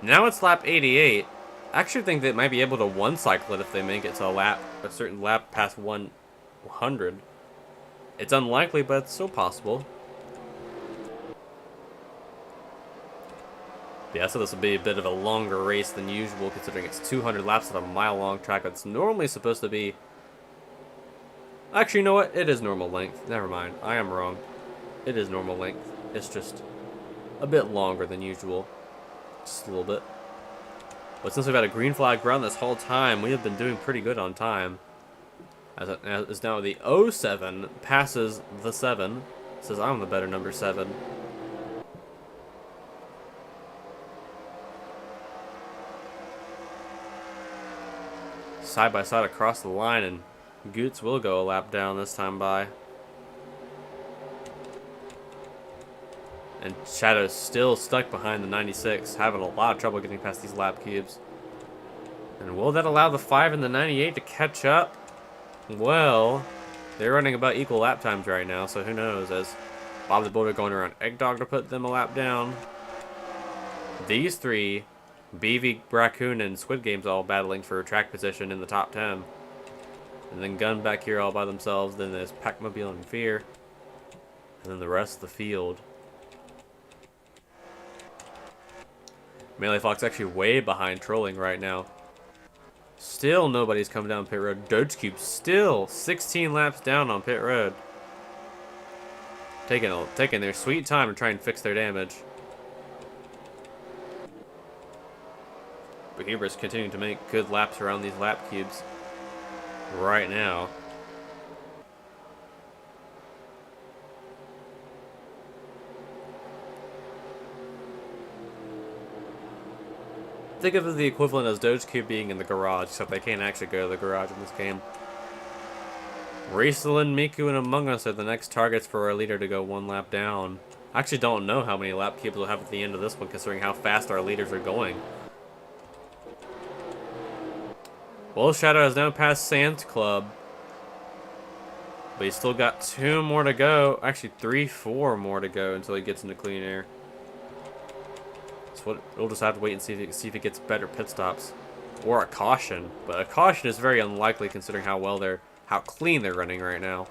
Now it's lap 88. I actually think they might be able to one-cycle it if they make it to a certain lap past 100. It's unlikely, but it's still possible. Yeah, so this will be a bit of a longer race than usual, considering it's 200 laps of a mile-long track that's normally supposed to be... Actually, you know what? It is normal length. Never mind. I am wrong. It is normal length. It's just a bit longer than usual. Just a little bit. But since we've had a green flag run this whole time, we have been doing pretty good on time. As now the 07 passes the 7. Says I'm the better number 7. Side by side across the line, and Goots will go a lap down this time by. And Shadow's still stuck behind the 96, having a lot of trouble getting past these lap cubes. And will that allow the 5 and the 98 to catch up? Well, they're running about equal lap times right now, so who knows, as Bob the Builder going around Eggdog to put them a lap down. These three, BV, Raccoon, and Squid Games all battling for track position in the top 10. And then Gun back here all by themselves, then there's Pac-Mobile and Fear. And then the rest of the field. Melee Fox actually way behind Trolling right now. Still nobody's coming down pit road. Doge Cube still 16 laps down on pit road. Taking their sweet time to try and fix their damage. But Hubris continuing to make good laps around these lap cubes right now. Think of it as the equivalent as Doge Cube being in the garage, except they can't actually go to the garage in this game. Racelin, Miku, and Among Us are the next targets for our leader to go 1 lap down. I actually don't know how many lap cubes we'll have at the end of this one, considering how fast our leaders are going. Well, Shadow has now passed Sands Club. But he's still got 2 more to go. Actually, 4 more to go until he gets into clean air. So we'll just have to wait and see if he gets better pit stops. Or a caution. But a caution is very unlikely considering how well they're how clean they're running right now.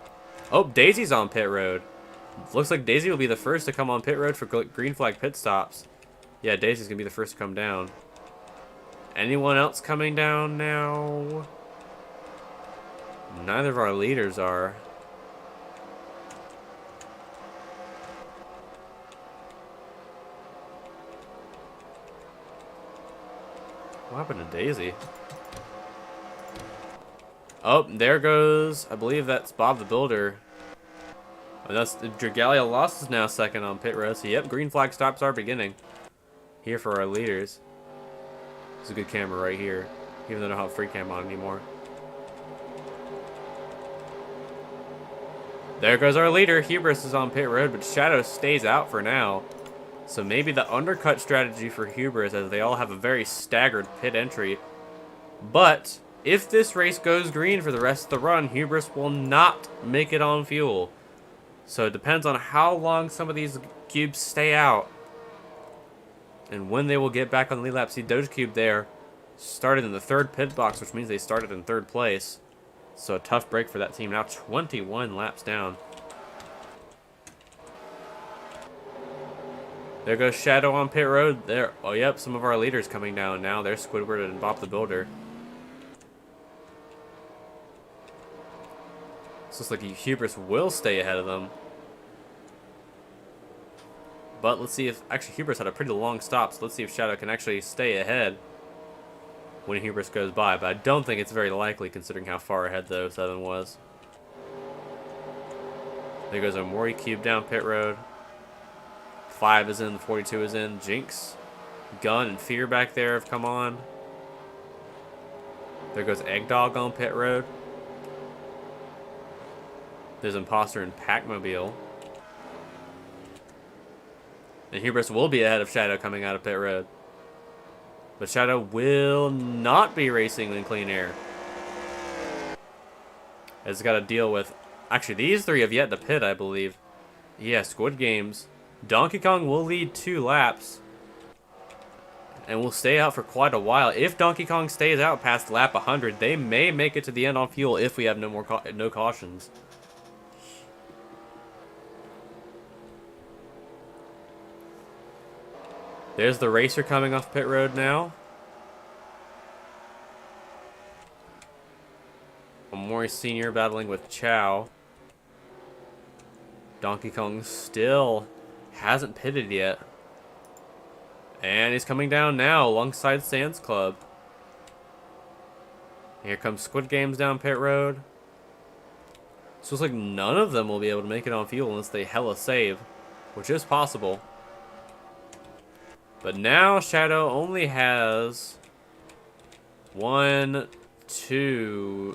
Oh, Daisy's on pit road. Looks like Daisy will be the first to come on pit road for green flag pit stops. Yeah, Daisy's going to be the first to come down. Anyone else coming down now? Neither of our leaders are. What happened to Daisy? Oh, there goes, I believe that's Bob the Builder. And that's Dragalia Lost is now second on pit road. So yep, green flag stops are beginning. Here for our leaders. It's a good camera right here, even though I don't have free cam on anymore. There goes our leader. Hubris is on pit road, but Shadow stays out for now. So maybe the undercut strategy for Hubris, as they all have a very staggered pit entry. But if this race goes green for the rest of the run, Hubris will not make it on fuel. So it depends on how long some of these cubes stay out and when they will get back on the lead lap. See, Doge Cube there started in the third pit box, which means they started in third place. So a tough break for that team. Now 21 laps down. There goes Shadow on pit road. There. Oh, yep, some of our leaders coming down now. There's Squidward and Bob the Builder. This looks like Hubris will stay ahead of them. But let's see if... Actually, Hubris had a pretty long stop, so let's see if Shadow can actually stay ahead when Hubris goes by. But I don't think it's very likely, considering how far ahead the 07 was. There goes our Mori Cube down pit road. 5 is in, the 42 is in. Jinx, Gun, and Fear back there have come on. There goes Egg Dog on pit road. There's Imposter and Packmobile. And Hubris will be ahead of Shadow coming out of pit road. But Shadow will not be racing in clean air. It's got to deal with... Actually, these three have yet to pit, I believe. Yeah, Squid Games. Donkey Kong will lead 2 laps. And will stay out for quite a while. If Donkey Kong stays out past lap 100, they may make it to the end on fuel if we have no cautions. There's the racer coming off pit road now. Omori Sr. battling with Chow. Donkey Kong still hasn't pitted yet. And he's coming down now alongside Sans Club. Here comes Squid Games down pit road. So it looks like none of them will be able to make it on fuel unless they hella save, which is possible. But now Shadow only has 1, 2...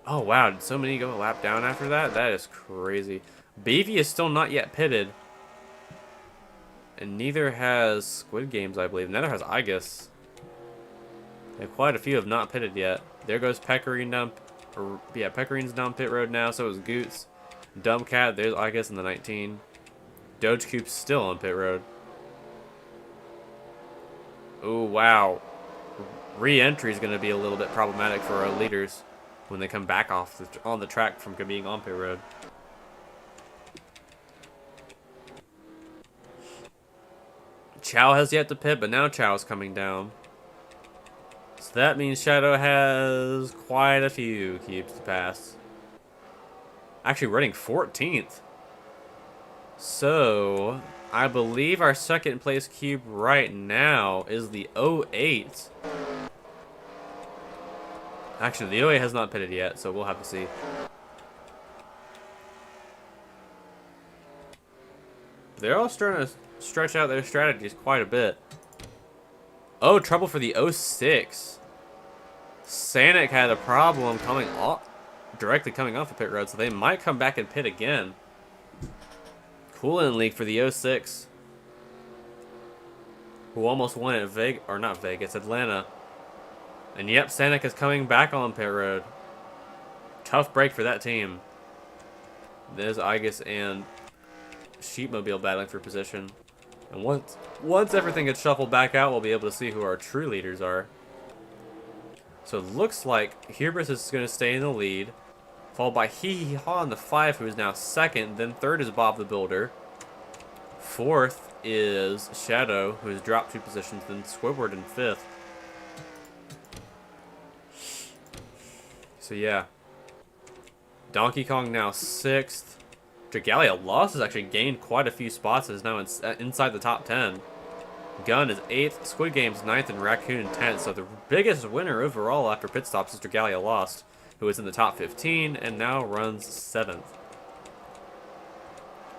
Oh, wow. Did so many go a lap down after that? That is crazy. Beefy is still not yet pitted. And neither has Squid Games, I believe. Neither has Igus. And quite a few have not pitted yet. There goes Pecorine down... yeah, Pecorine's down pit road now. So is Goots. Dumbcat, there's Igus in the 19. Doge Cube's still on pit road. Oh, wow. Re-entry is going to be a little bit problematic for our leaders when they come back off on the track from being on pit road. Chow has yet to pit, but now Chow's coming down. So that means Shadow has quite a few cubes to pass. Actually running 14th. So I believe our second place cube right now is the 08. Actually, the 08 has not pitted yet, so we'll have to see. They're all starting to stretch out their strategies quite a bit. Oh, trouble for the 06. Sanic had a problem coming off, directly coming off the pit road, so they might come back and pit again. Coolant leak for the 06. Who almost won at Atlanta. And yep, Sanic is coming back on pit road. Tough break for that team. There's Igus and Sheepmobile battling for position. And once everything gets shuffled back out, we'll be able to see who our true leaders are. So it looks like Hubris is going to stay in the lead. Followed by Hee Hee Ha in the 5, who is now second. Then third is Bob the Builder. Fourth is Shadow, who has dropped 2 positions. Then Squidward in 5th. So yeah. Donkey Kong now 6th. Dragalia Lost has actually gained quite a few spots. Is now inside the top 10. Gun is 8th. Squid Game's 9th. And Raccoon 10th. So the biggest winner overall after pit stops is Dragalia Lost, who is in the top 15 and now runs 7th.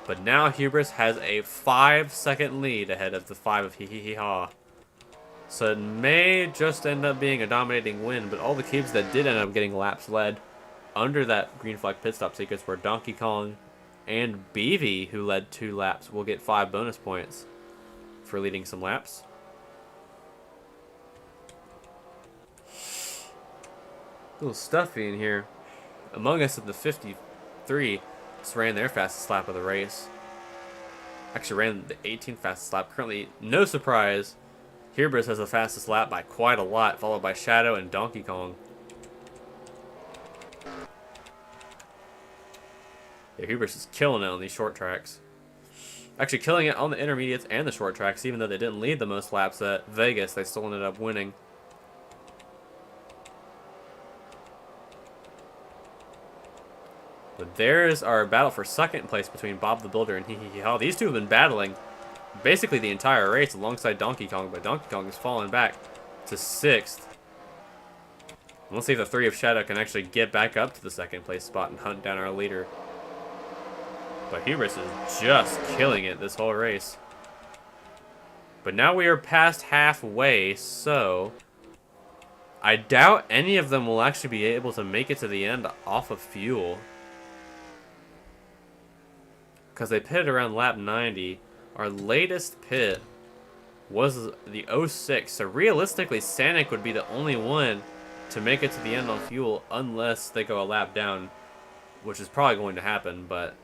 But now Hubris has a 5-second lead ahead of the 5 of Hee Hee Hee Ha. So it may just end up being a dominating win, but all the cubes that did end up getting laps led under that green flag pit stop sequence were Donkey Kong and BV, who led 2 laps, will get 5 bonus points for leading some laps. A little stuffy in here. Among Us in the 53 just ran their fastest lap of the race. Actually ran the 18th fastest lap. Currently, no surprise, Hubris has the fastest lap by quite a lot, followed by Shadow and Donkey Kong. Yeah, Hubris is killing it on these short tracks. Actually killing it on the intermediates and the short tracks, even though they didn't lead the most laps at Vegas, they still ended up winning. But there's our battle for second place between Bob the Builder and Hee Hee Hee Ha. These two have been battling basically the entire race alongside Donkey Kong, but Donkey Kong has fallen back to 6th. Let's see if the 3 of Shadow can actually get back up to the second place spot and hunt down our leader. But Hubris is just killing it this whole race. But now we are past halfway, so I doubt any of them will actually be able to make it to the end off of fuel, because they pitted around lap 90. Our latest pit was the 06, so realistically Sanic would be the only one to make it to the end on fuel unless they go a lap down, which is probably going to happen, but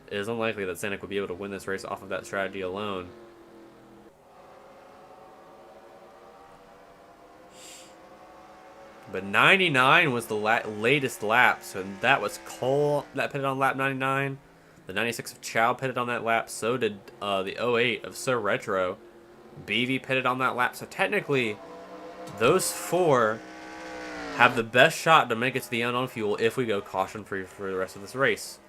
it is unlikely that Sanic would be able to win this race off of that strategy alone. But 99 was the latest lap, so that was Cole that pitted on lap 99. The 96 of Chow pitted on that lap. So did the 08 of So Retro. BV pitted on that lap. So technically, those 4 have the best shot to make it to the end on fuel if we go caution-free for the rest of this race.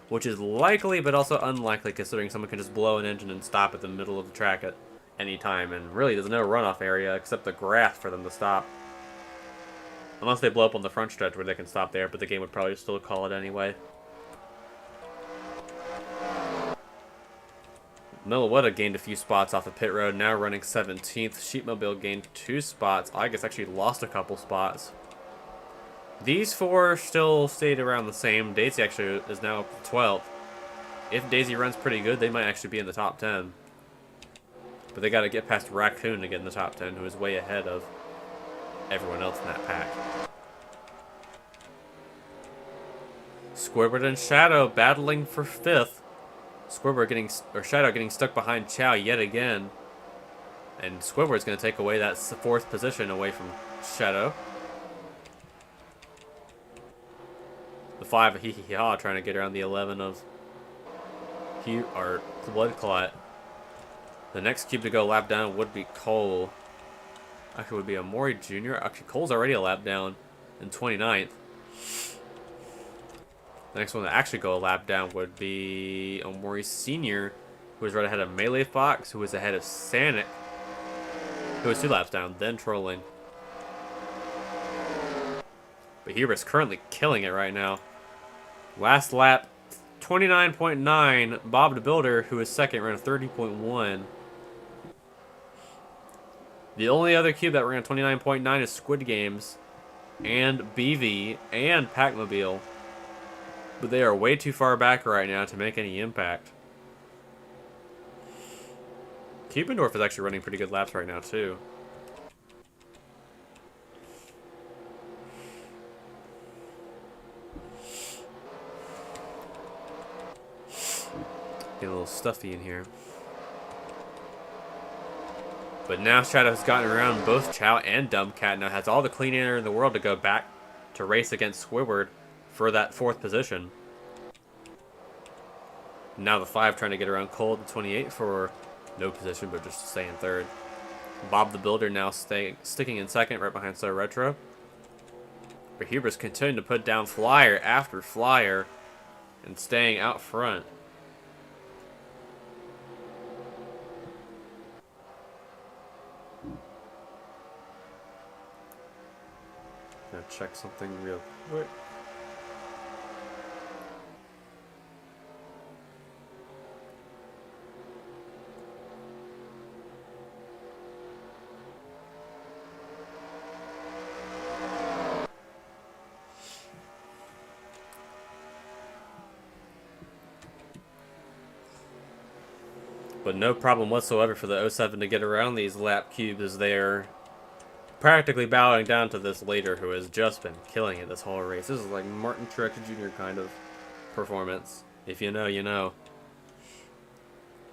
Which is likely, but also unlikely, considering someone can just blow an engine and stop at the middle of the track at any time. And really, there's no runoff area except the grass for them to stop. Unless they blow up on the front stretch where they can stop there, but the game would probably still call it anyway. Milwaukee gained a few spots off of pit road, now running 17th. Sheepmobile gained 2 spots. I guess actually lost a couple spots. These 4 still stayed around the same. Daisy actually is now 12th. If Daisy runs pretty good, they might actually be in the top 10. But they got to get past Raccoon to get in the top 10, who is way ahead of everyone else in that pack. Squidward and Shadow battling for 5th. Shadow getting stuck behind Chow yet again. And Squidward's going to take away that 4th position away from Shadow. The 5 of Hee Hee Hee Ha trying to get around the 11 of Blood Clot. The next cube to go lap down would be Cole. Actually, would be Amori Jr. Actually, Cole's already a lap down in 29th. The next one to actually go a lap down would be Omori Sr., who was right ahead of Melee Fox, who was ahead of Sanic, who was 2 laps down, then trolling. But Hubris currently killing it right now. Last lap, 29.9. Bob the Builder, who is second, ran a 30.1. The only other cube that ran 29.9 is Squid Games, and BV, and Pac-Mobile. But they are way too far back right now to make any impact. Kubendorf is actually running pretty good laps right now, too. Get a little stuffy in here. But now Shadow has gotten around both Chow and Dumbcat. Now has all the clean air in the world to go back to race against Squidward. for that 4th position. Now the 5 trying to get around Cole at the 28 for no position, but just to stay in 3rd. Bob the Builder now sticking in 2nd, right behind So Retro. But Hubris continuing to put down flyer after flyer and staying out front. Gonna check something real quick. But no problem whatsoever for the 07 to get around these lap cubes as they're practically bowing down to this later who has just been killing it this whole race. This is like Martin Truex Jr. kind of performance. If you know, you know.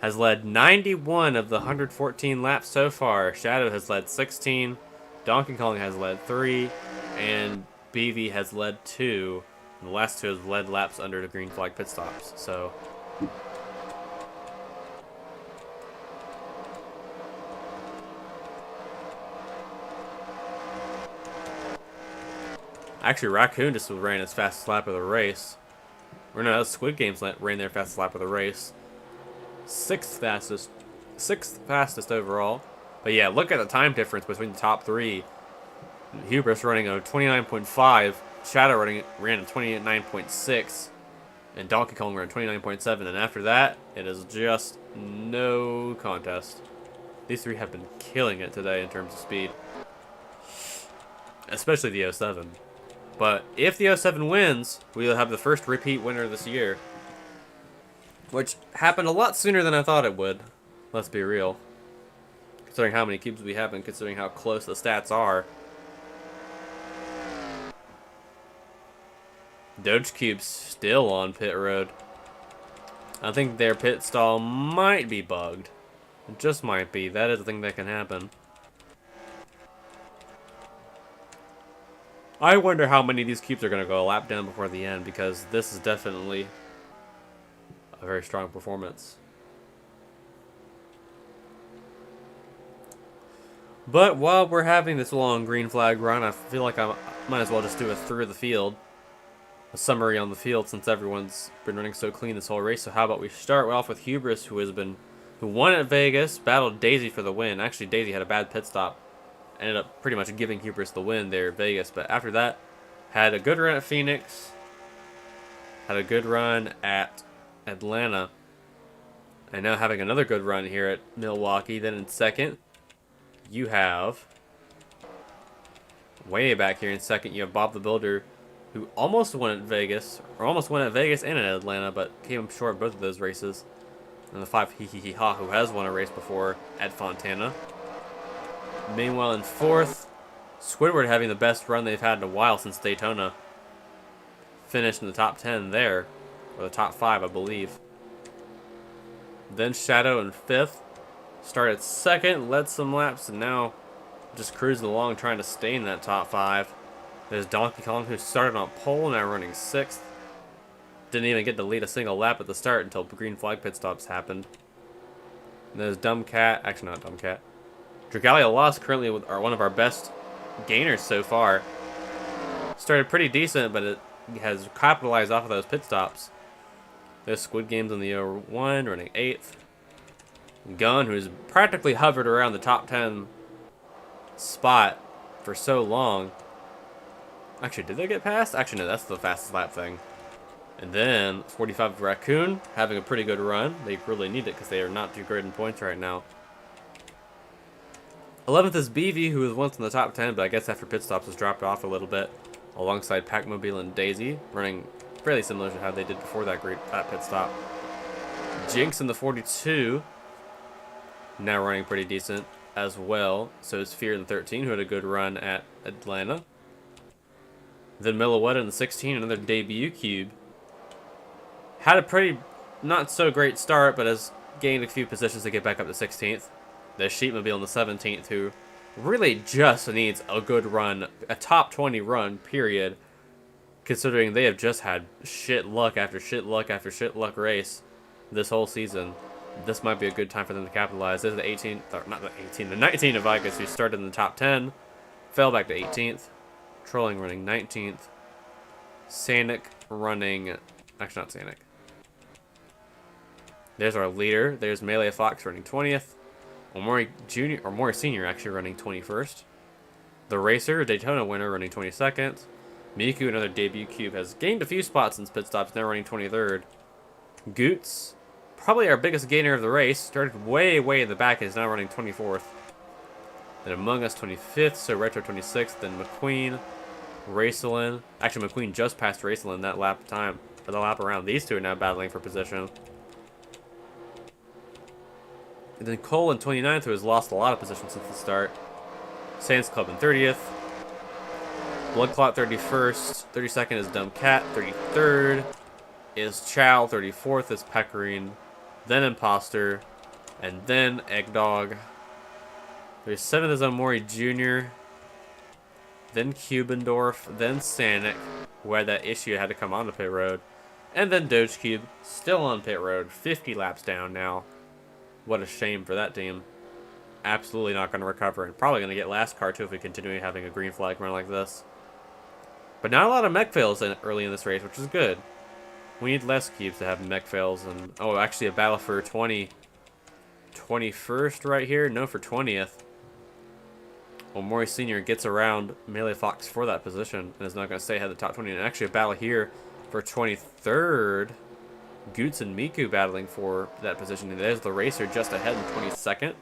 Has led 91 of the 114 laps so far. Shadow has led 16. Donkey Kong has led 3. And BV has led 2. And the last 2 have led laps under the green flag pit stops. So actually, Raccoon just ran his fastest lap of the race. Or no, Squid Games ran their fastest lap of the race. 6th fastest overall. But yeah, look at the time difference between the top 3. Hubris running a 29.5. Shadow ran a 29.6. And Donkey Kong ran 29.7. And after that, it is just no contest. These 3 have been killing it today in terms of speed. Especially the 07. But if the 07 wins, we'll have the first repeat winner this year. Which happened a lot sooner than I thought it would. Let's be real. Considering how many cubes we have and considering how close the stats are. Doge Cube's still on pit road. I think their pit stall might be bugged. It just might be. That is a thing that can happen. I wonder how many of these cubes are going to go a lap down before the end, because this is definitely a very strong performance. But while we're having this long green flag run, I feel like I might as well just do a through the field. A summary on the field since everyone's been running so clean this whole race. So how about we start off with Hubris, who won at Vegas, battled Daisy for the win. Actually, Daisy had a bad pit stop. Ended up pretty much giving Hubris the win there at Vegas. But after that, had a good run at Phoenix. Had a good run at Atlanta. And now having another good run here at Milwaukee. Then in 2nd, you have... way back here in 2nd, you have Bob the Builder, who almost won at Vegas. Or almost won at Vegas and at Atlanta, but came up short both of those races. And the 5 Ha, who has won a race before at Fontana. Meanwhile, in 4th, Squidward having the best run they've had in a while since Daytona. Finished in the top 10 there. Or the top 5, I believe. Then Shadow in 5th. Started 2nd, led some laps, and now just cruising along trying to stay in that top 5. There's Donkey Kong, who started on pole, now running 6th. Didn't even get to lead a single lap at the start until green flag pit stops happened. And there's Dumb Cat. Actually, not Dumb Cat. Dragalia Lost currently are one of our best gainers so far. Started pretty decent, but it has capitalized off of those pit stops. There's Squid Games on the 01, running 8th. Gun, who's practically hovered around the top 10 spot for so long. Actually, did they get past? Actually, no, that's the fastest lap thing. And then 45 Raccoon, having a pretty good run. They really need it because they are not too great in points right now. 11th is BV, who was once in the top 10, but I guess after pit stops has dropped off a little bit. Alongside Pac-Mobile and Daisy, running fairly similar to how they did before that pit stop. Jinx in the 42, now running pretty decent as well. So is Fear in the 13, who had a good run at Atlanta. Then Milwaukee in the 16, another debut cube. Had a pretty not so great start, but has gained a few positions to get back up to 16th. There's Sheepmobile in the 17th, who really just needs a good run, a top 20 run, period, considering they have just had shit luck after shit luck after shit luck race this whole season. This might be a good time for them to capitalize. This is the 18th, or not the 18th, the 19th of August, who started in the top 10, fell back to 18th. Trolling running 19th. Sanic running, actually not Sanic. There's our leader. There's Melee Fox running 20th. Omori Junior, or Mori Senior actually running 21st. The Racer, Daytona winner, running 22nd. Miku, another debut cube, has gained a few spots since pit stops, now running 23rd. Goots, probably our biggest gainer of the race, started way, way in the back, is now running 24th. Then Among Us 25th, so Retro 26th, then McQueen, Racelin. Actually, McQueen just passed Racelin that lap time, or the lap around. These two are now battling for position. And then Cole in 29th, who has lost a lot of position since the start. Sans Club in 30th. Bloodclot 31st. 32nd is Dumb Cat. 33rd is Chow. 34th is Pecorine. Then Imposter. And then Eggdog. 37th is Omori Jr. Then Cubendorf. Then Sanic, who had that issue, had to come onto pit road. And then Doge Cube, still on pit road. 50 laps down now. What a shame for that team. Absolutely not going to recover, and probably going to get last car too if we continue having a green flag run like this. But not a lot of mech fails early in this race, which is good. We need less cubes to have mech fails, and oh, actually a battle for 21st right here. No, for 20th. Omori Senior gets around Melee Fox for that position and is not going to stay ahead of the top 20. And actually a battle here for 23rd. Goots and Miku battling for that position. And there's the Racer just ahead in 22nd.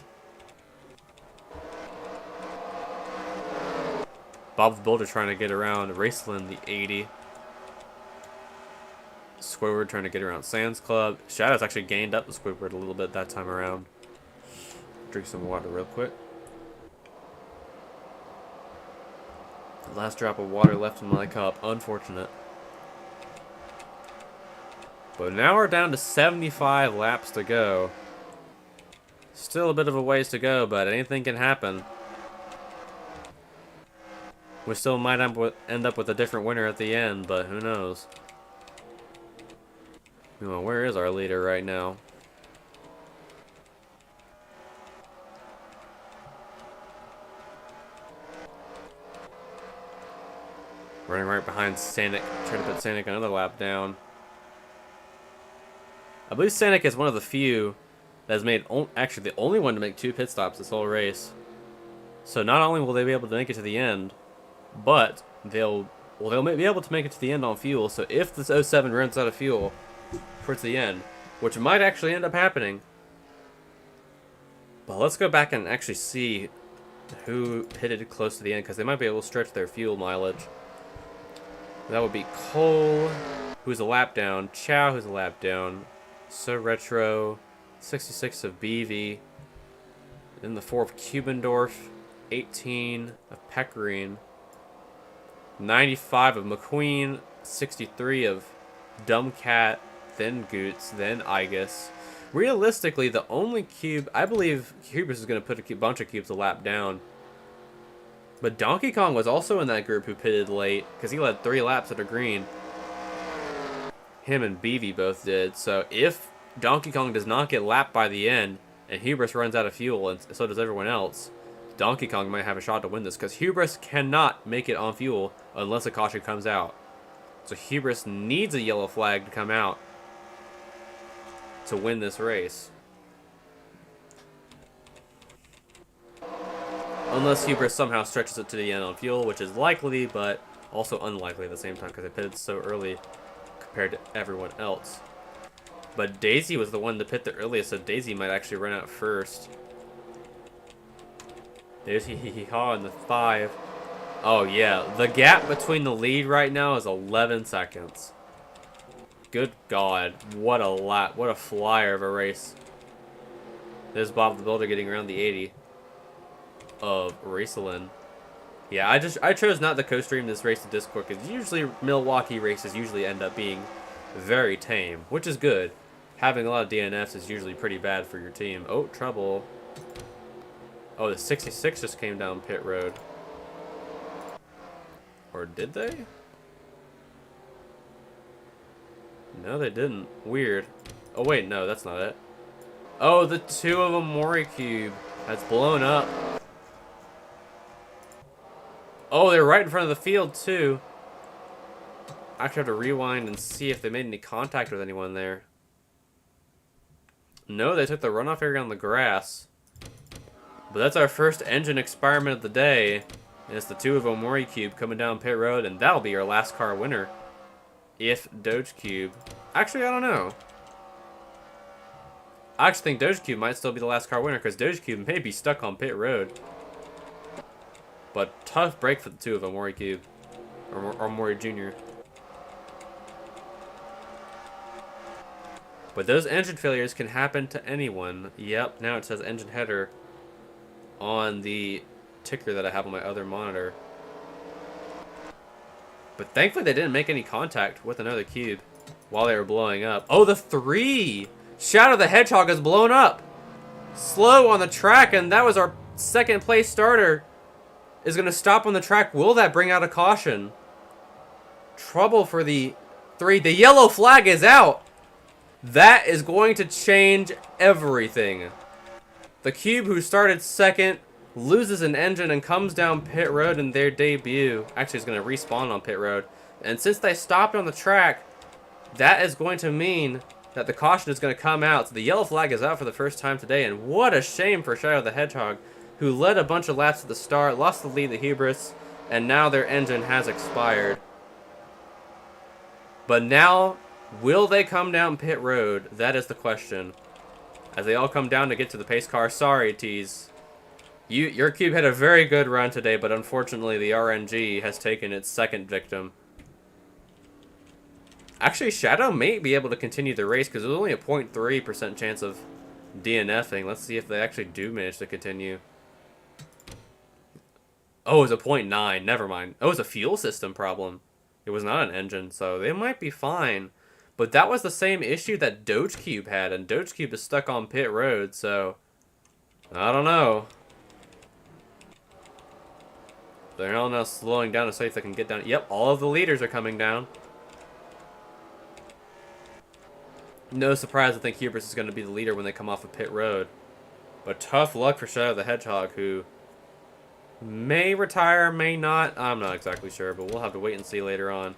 Bob the Builder trying to get around Racelin, the 80. Squidward trying to get around Sans Club. Shadow's actually gained up the Squidward a little bit that time around. Drink some water real quick. Last drop of water left in my cup. Unfortunate. But now we're down to 75 laps to go. Still a bit of a ways to go, but anything can happen. We still might end up with a different winner at the end, but who knows. Well, where is our leader right now? Running right behind Sanic, trying to put Sanic another lap down. I believe Sanic is one of the few that has made, actually the only one to make 2 pit stops this whole race. So not only will they be able to make it to the end, but they'll be able to make it to the end on fuel. So if this 07 runs out of fuel towards the end, which might actually end up happening. But let's go back and actually see who pitted close to the end, because they might be able to stretch their fuel mileage. That would be Cole, who's a lap down, Chow, who's a lap down, So Retro, 66 of BV, then the 4 of Cubendorf, 18 of Pecorine, 95 of McQueen, 63 of Dumb Cat, then Goots, then Igus. Realistically, the only cube, I believe Hubris is going to put a bunch of cubes a lap down. But Donkey Kong was also in that group who pitted late, because he led 3 laps at a green. Him and BV both did. So if Donkey Kong does not get lapped by the end, and Hubris runs out of fuel, and so does everyone else, Donkey Kong might have a shot to win this, because Hubris cannot make it on fuel unless a caution comes out. So Hubris needs a yellow flag to come out to win this race. Unless Hubris somehow stretches it to the end on fuel, which is likely, but also unlikely at the same time, because they pitted so early compared to everyone else. But Daisy was the one to pit the earliest, so Daisy might actually run out first. There's Hee-Hee-Haw in the 5. Oh yeah, the gap between the lead right now is 11 seconds. Good God, what a lap, what a flyer of a race. There's Bob the Builder getting around the 80 of Racelin. Yeah, I chose not to co-stream this race to Discord, because usually Milwaukee races usually end up being very tame, which is good. Having a lot of DNFs is usually pretty bad for your team. Oh, trouble. Oh, the 66 just came down pit road. Or did they? No, they didn't. Weird. Oh, wait, no, that's not it. Oh, the 2 of Amori cube has blown up. Oh, they're right in front of the field, too. I actually have to rewind and see if they made any contact with anyone there. No, they took the runoff area on the grass. But that's our first engine experiment of the day. And it's the 2 of Omori Cube coming down pit road, and that'll be your last car winner. If Doge Cube... Actually, I don't know. I actually think Doge Cube might still be the last car winner, because Doge Cube may be stuck on pit road. But tough break for the 2 of Omori Cube. Or Omori Jr. But those engine failures can happen to anyone. Yep, now it says engine header on the ticker that I have on my other monitor. But thankfully they didn't make any contact with another cube while they were blowing up. Oh, the 3! Shadow the Hedgehog is blown up! Slow on the track, and that was our second place starter. Is going to stop on the track. Will that bring out a caution? Trouble for the 3. The yellow flag is out! That is going to change everything. The cube who started second loses an engine and comes down pit road in their debut. Actually, is going to respawn on pit road. And since they stopped on the track, that is going to mean that the caution is going to come out. So the yellow flag is out for the first time today. And what a shame for Shadow the Hedgehog, who led a bunch of laps at the start, lost the lead to Hubris, and now their engine has expired. But now, will they come down pit road? That is the question. As they all come down to get to the pace car. Sorry, Tease. Your cube had a very good run today, but unfortunately the RNG has taken its second victim. Actually, Shadow may be able to continue the race because there's only a 0.3% chance of DNFing. Let's see if they actually do manage to continue. Oh, it was a 0.9. Never mind. Oh, it was a fuel system problem. It was not an engine, so they might be fine. But that was the same issue that Doge Cube had, and Doge Cube is stuck on pit road, so I don't know. They're all now slowing down to see if they can get down. Yep, all of the leaders are coming down. No surprise, I think Hubris is going to be the leader when they come off of pit road. But tough luck for Shadow the Hedgehog, who may retire, may not. I'm not exactly sure, but we'll have to wait and see later on.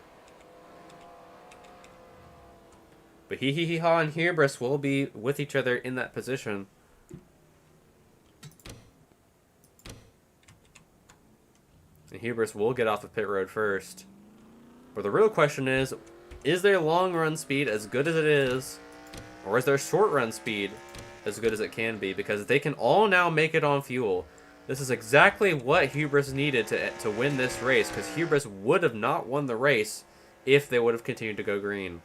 But Hee-Hee-Hee-Haw and Hubris will be with each other in that position. And Hubris will get off of pit road first. But the real question is their long run speed as good as it is? Or is their short run speed as good as it can be? Because they can all now make it on fuel. This is exactly what Hubris needed to win this race. Because Hubris would have not won the race if they would have continued to go green.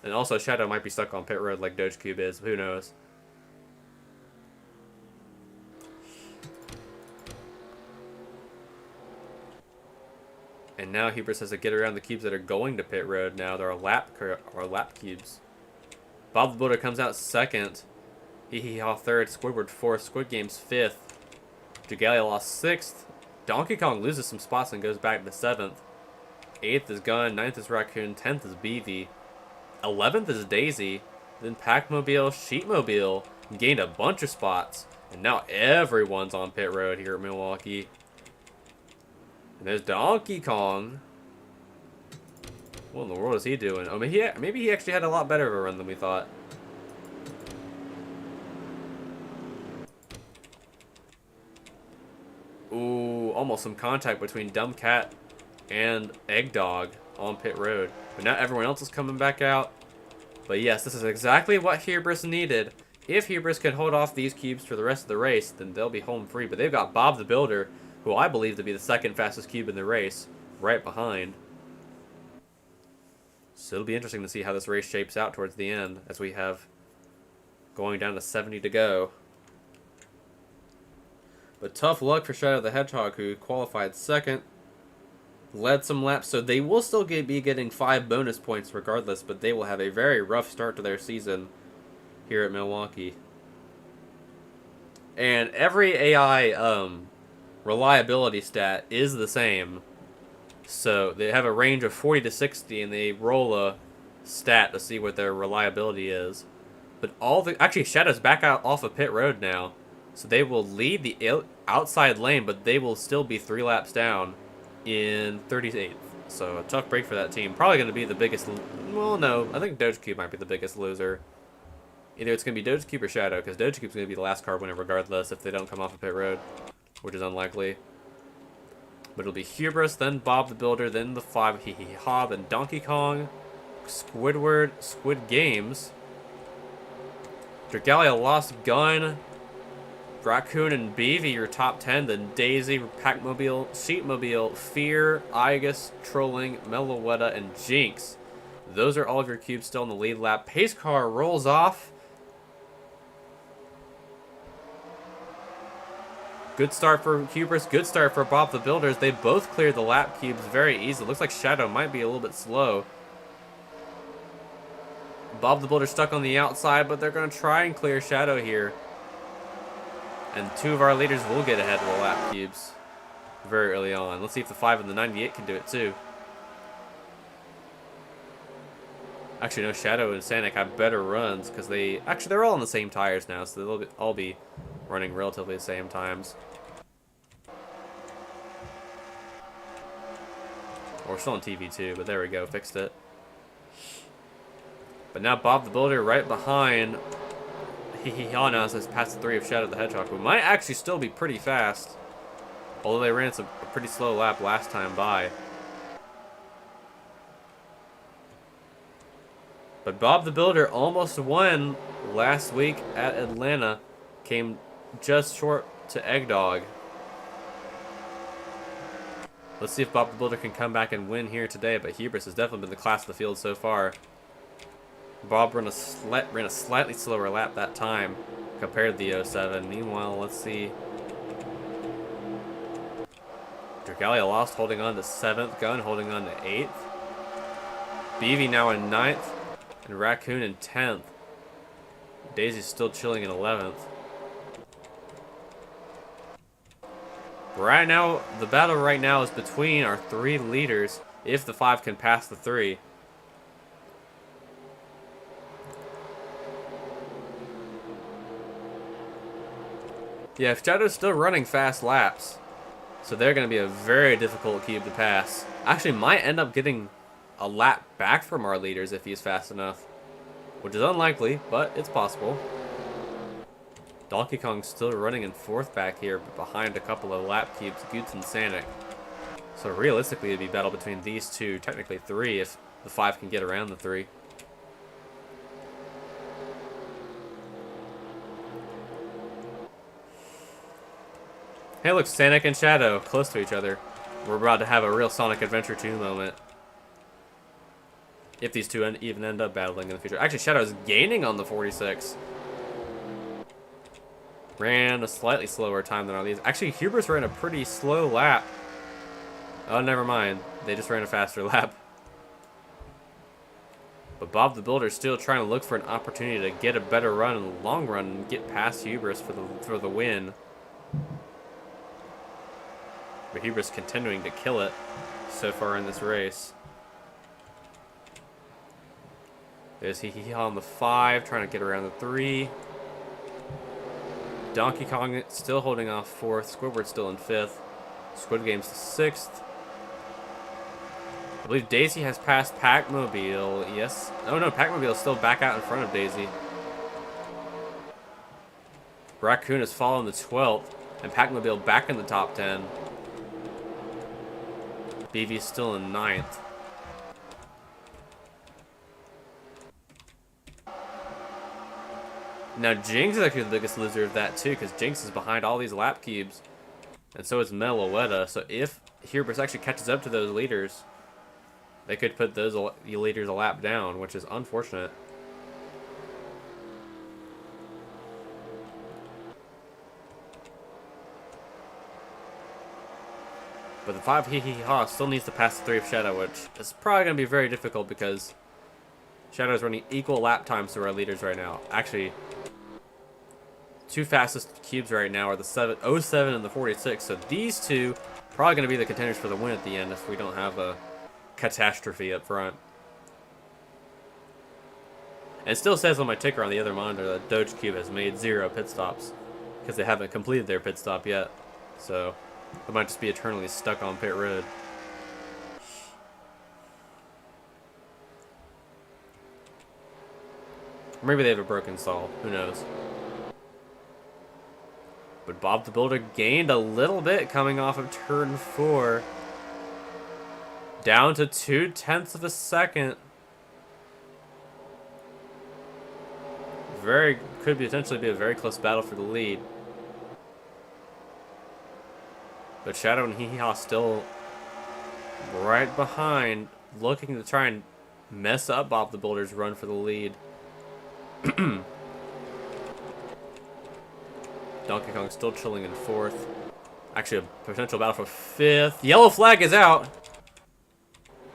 And also, Shadow might be stuck on pit road like Doge Cube is. Who knows? And now Hubris has to get around the cubes that are going to pit road now. There are lap cubes. Bob the Builder comes out second. Hee-Hee-Haw third. Squidward fourth. Squid Game's fifth. Jugalia lost sixth. Donkey Kong loses some spots and goes back to seventh. Eighth is Gun. Ninth is Raccoon. 10th is BV. 11th is Daisy. Then Packmobile, Sheetmobile gained a bunch of spots. And now everyone's on pit road here at Milwaukee. And there's Donkey Kong. What in the world is he doing? Oh, maybe he actually had a lot better of a run than we thought. Ooh, almost some contact between Dumb Cat and Egg Dog on pit road. But now everyone else is coming back out. But yes, this is exactly what Hubris needed. If Hubris can hold off these cubes for the rest of the race, then they'll be home free. But they've got Bob the Builder, who I believe to be the second fastest cube in the race, right behind. So it'll be interesting to see how this race shapes out towards the end, as we have going down to 70 to go. But tough luck for Shadow the Hedgehog, who qualified second. Led some laps, so they will still be getting 5 bonus points regardless, but they will have a very rough start to their season here at Milwaukee. And every AI reliability stat is the same. So they have a range of 40 to 60, and they roll a stat to see what their reliability is. But actually Shadow's back out off of pit road now, so they will lead the outside lane, but they will still be 3 laps down in 38th. So a tough break for that team. Probably going to be the biggest. Well, no, I think DogeCube might be the biggest loser. Either it's going to be DogeCube or Shadow, because DogeCube's going to be the last car winner regardless if they don't come off of pit road, which is unlikely. But it'll be Hubris, then Bob the Builder, then the 5 Hee Hee Ha, then Donkey Kong, Squidward, Squid Games, Dragalia Lost Gun, Raccoon and Beavy, your top 10, then Daisy, Packmobile, Sheepmobile, Fear, Igus, Trolling, Meloetta, and Jinx. Those are all of your cubes still in the lead lap. Pace car rolls off. Good start for Hubris, good start for Bob the Builders. They both cleared the lap cubes very easily. Looks like Shadow might be a little bit slow. Bob the Builder stuck on the outside, but they're going to try and clear Shadow here. And 2 of our leaders will get ahead of the lap cubes very early on. Let's see if the 5 and the 98 can do it too. Actually, no, Shadow and Sanic have better runs because they're all on the same tires now, so they'll all be running relatively the same times. We're still on TV too, but there we go, fixed it. But now Bob the Builder right behind Hee Hee Ha now says past the 3 of Shadow the Hedgehog, who might actually still be pretty fast. Although they ran a pretty slow lap last time by. But Bob the Builder almost won last week at Atlanta. Came just short to Eggdog. Let's see if Bob the Builder can come back and win here today, but Hubris has definitely been the class of the field so far. Bob ran a slightly slower lap that time compared to the 07. Meanwhile, let's see. Dragalia Lost holding on to 7th, Gun holding on to 8th. Beavy now in 9th, and Raccoon in 10th. Daisy's still chilling in 11th. Right now, the battle right now is between our 3 leaders, if the 5 can pass the 3. Yeah, Shadow's still running fast laps, so they're going to be a very difficult cube to pass. Actually, might end up getting a lap back from our leaders if he's fast enough, which is unlikely, but it's possible. Donkey Kong's still running in 4th back here, but behind a couple of lap cubes, Goots and Sanic. So realistically, it'd be battle between these 2, technically 3, if the 5 can get around the 3. Hey, look, Sanic and Shadow close to each other. We're about to have a real Sonic Adventure 2 moment. If these 2 even end up battling in the future. Actually, Shadow is gaining on the 46. Ran a slightly slower time than all these. Actually, Hubris ran a pretty slow lap. Oh, never mind. They just ran a faster lap. But Bob the Builder is still trying to look for an opportunity to get a better run in the long run and get past Hubris for the win. But Hubris continuing to kill it so far in this race. There's Hee Hee Ha on the 5, trying to get around the 3. Donkey Kong still holding off 4th. Squidward still in 5th. Squid Game's 6th. I believe Daisy has passed Packmobile. Yes. Oh no, Packmobile is still back out in front of Daisy. Raccoon is following the 12th, and Packmobile back in the top 10. BV's still in 9th. Now Jinx is actually the biggest loser of that too, because Jinx is behind all these lap cubes, and so is Meloetta. So if Hubris actually catches up to those leaders, they could put those leaders a lap down, which is unfortunate. But the 5 Hee Hee Ha still needs to pass the 3 of Shadow, which is probably going to be very difficult because Shadow is running equal lap times to our leaders right now. Actually, 2 fastest cubes right now are the 07 and the 46. So these 2 probably going to be the contenders for the win at the end if we don't have a catastrophe up front. And it still says on my ticker on the other monitor that Doge Cube has made 0 pit stops because they haven't completed their pit stop yet. So they might just be eternally stuck on pit road. Or maybe they have a broken stall. Who knows? But Bob the Builder gained a little bit coming off of turn 4. Down to 0.2 of a second. Could potentially be a very close battle for the lead. But Shadow and Hee Hee Ha still right behind, looking to try and mess up Bob the Builder's run for the lead. Donkey Kong still chilling in 4th. Actually, a potential battle for 5th. Yellow flag is out.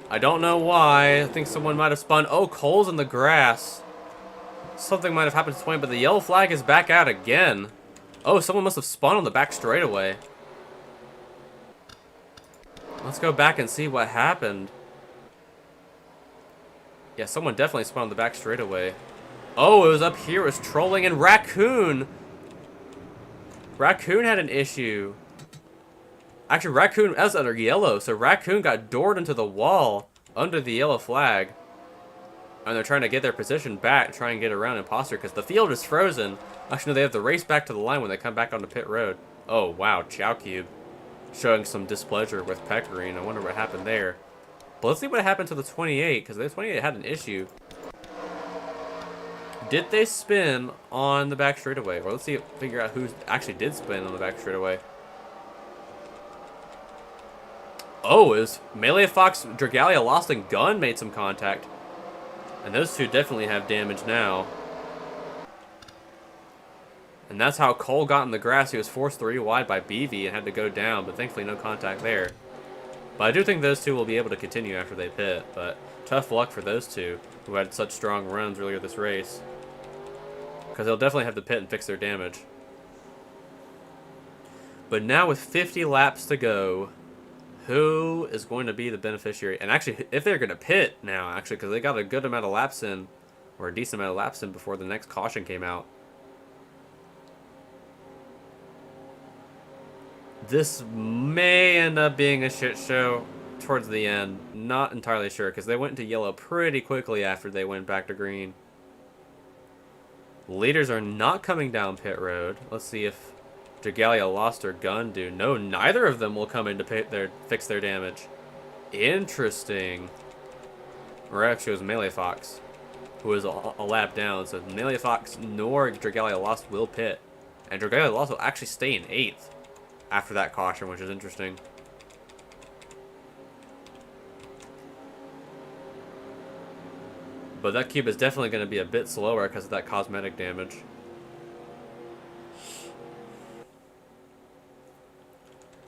I don't know why. I think someone might have spun. Oh, Cole's in the grass. Something might have happened to this point, but the yellow flag is back out again. Oh, someone must have spun on the back straightaway. Let's go back and see what happened. Yeah, someone definitely spun on the back straightaway. Oh, it was up here. It was trolling, and Raccoon. Raccoon had an issue. Actually, Raccoon was under yellow, so Raccoon got doored into the wall under the yellow flag. And they're trying to get their position back, try and get around Imposter, because the field is frozen. Actually, no, they have to race back to the line when they come back onto pit road. Oh, wow, Chow Cube showing some displeasure with Pecorine. I wonder what happened there. But let's see what happened to the 28, because the 28 had an issue. Did they spin on the back straightaway? Or let's see, figure out who actually did spin on the back straightaway. Oh, it was Melee Fox, Dragalia Lost, and Gun made some contact. And those two definitely have damage now. And that's how Cole got in the grass. He was forced 3 wide by BV and had to go down, but thankfully no contact there. But I do think those two will be able to continue after they pit, but tough luck for those two who had such strong runs earlier this race. Because they'll definitely have to pit and fix their damage. But now with 50 laps to go, who is going to be the beneficiary? And actually, if they're going to pit now, actually, because they got a good amount of laps in, or a decent amount of laps in before the next caution came out. This may end up being a shit show towards the end. Not entirely sure, because they went into yellow pretty quickly after they went back to green. Leaders are not coming down pit road. Let's see if Dragalia Lost or Gun do. No, neither of them will come in to fix their damage. Interesting. Or actually, it was Melee Fox, who was a lap down. So Melee Fox nor Dragalia Lost will pit. And Dragalia Lost will actually stay in 8th after that caution, which is interesting. But that cube is definitely going to be a bit slower because of that cosmetic damage.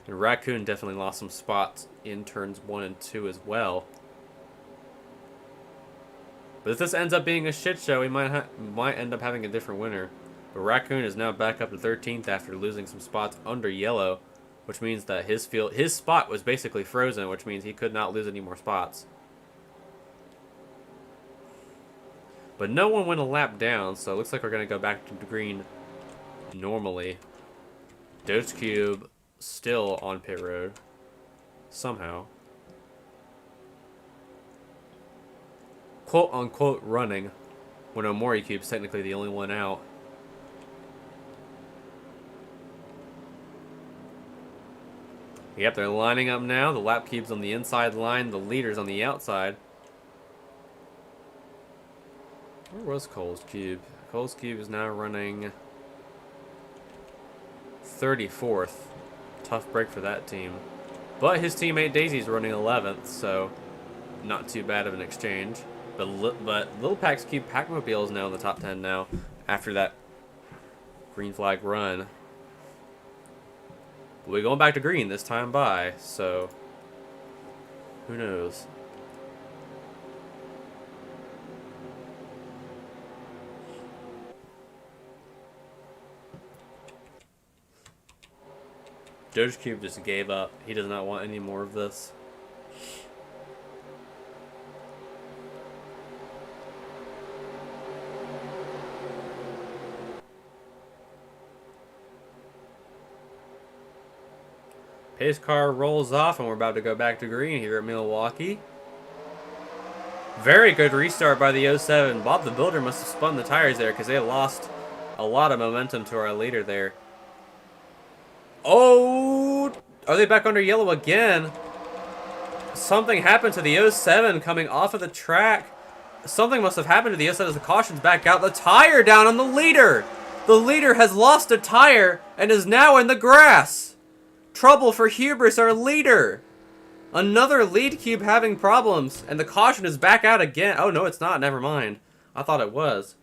And Raccoon definitely lost some spots in turns 1 and 2 as well. But if this ends up being a shit show, we might end up having a different winner. But Raccoon is now back up to 13th after losing some spots under yellow, which means that his spot was basically frozen, which means he could not lose any more spots. But no one went a lap down, so it looks like we're going to go back to green normally. Doge Cube still on pit road. Somehow. Quote unquote running. When Omori Cube's technically the only one out. Yep, they're lining up now. The lap cube's on the inside line, the leader's on the outside. Where was Cole's Cube? Cole's Cube is now running 34th. Tough break for that team. But his teammate Daisy's running 11th, so not too bad of an exchange. But Little Pack's Cube Packmobile is now in the top 10 now after that green flag run. We're going back to green this time by, so who knows? Doge Cube just gave up. He does not want any more of this. Pace car rolls off, and we're about to go back to green here at Milwaukee. Very good restart by the 07. Bob the Builder must have spun the tires there because they lost a lot of momentum to our leader there. Oh, are they back under yellow again? Something happened to the 07 coming off of the track. Something must have happened to the 07 as the caution's back out. The tire down on the leader. The leader has lost a tire and is now in the grass. Trouble for Hubris, our leader. Another lead cube having problems, and the caution is back out again. Oh, no, it's not. Never mind. I thought it was.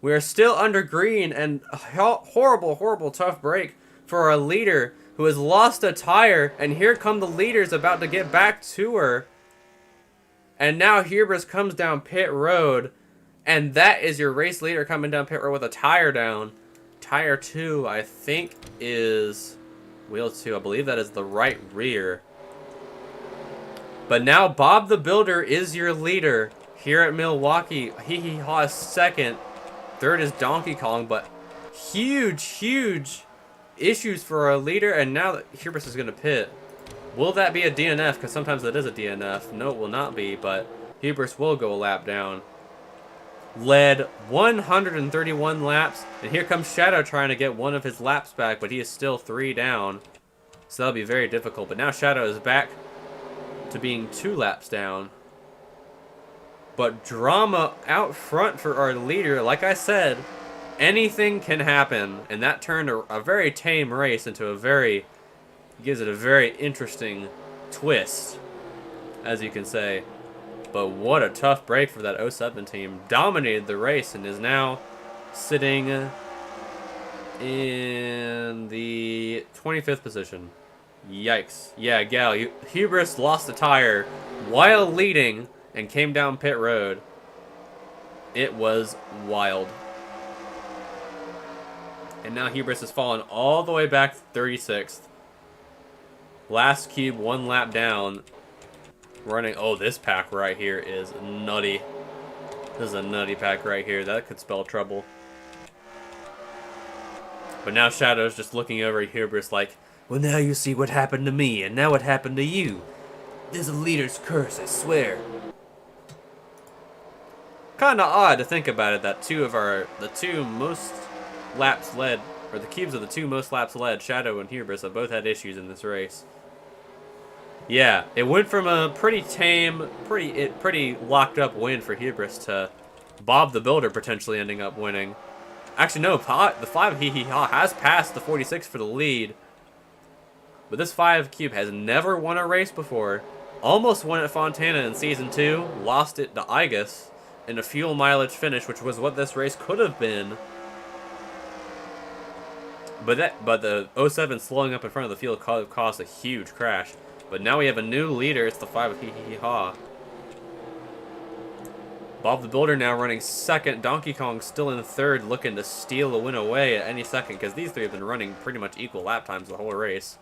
We are still under green, and a horrible, horrible tough break for our leader who has lost a tire, and here come the leaders about to get back to her. And now Hubris comes down pit road, and that is your race leader coming down pit road with a tire down. Tire 2, I think, is wheel 2. I believe that is the right rear. But now Bob the Builder is your leader here at Milwaukee. Hee Hee Haw is second. Third is Donkey Kong, but huge, huge issues for our leader. And now that Hubris is going to pit. Will that be a DNF? Because sometimes it is a DNF. No, it will not be, but Hubris will go a lap down. Led 131 laps, and here comes Shadow trying to get one of his laps back, but he is still 3 down. So that'll be very difficult. But now Shadow is back to being 2 laps down. But drama out front for our leader. Like I said, anything can happen, and that turned a very tame race into a very, gives it a very interesting twist, as you can say. But what a tough break for that 07 team. Dominated the race and is now sitting in the 25th position. Yikes. Yeah, Gal, Hubris lost the tire while leading and came down pit road. It was wild. And now Hubris has fallen all the way back to 36th. Last cube, 1 lap down. Running, oh, this pack right here is nutty. This is a nutty pack right here. That could spell trouble. But now Shadow's just looking over at Hubris like, well, now you see what happened to me, and now what happened to you. There's a leader's curse, I swear. Kinda odd to think about it that the two most laps led, or the cubes of the 2 most laps led, Shadow and Hubris, have both had issues in this race. Yeah, it went from a pretty tame, pretty locked up win for Hubris to Bob the Builder potentially ending up winning. Actually, no, the 5 Hee Hee Ha has passed the 46 for the lead. But this 5 cube has never won a race before. Almost won at Fontana in Season 2, lost it to Igus in a fuel mileage finish, which was what this race could have been. But the 07 slowing up in front of the field caused a huge crash. But now we have a new leader. It's the 5 of Hee Hee Ha. Bob the Builder now running second. Donkey Kong still in third, looking to steal the win away at any second, because these 3 have been running pretty much equal lap times the whole race.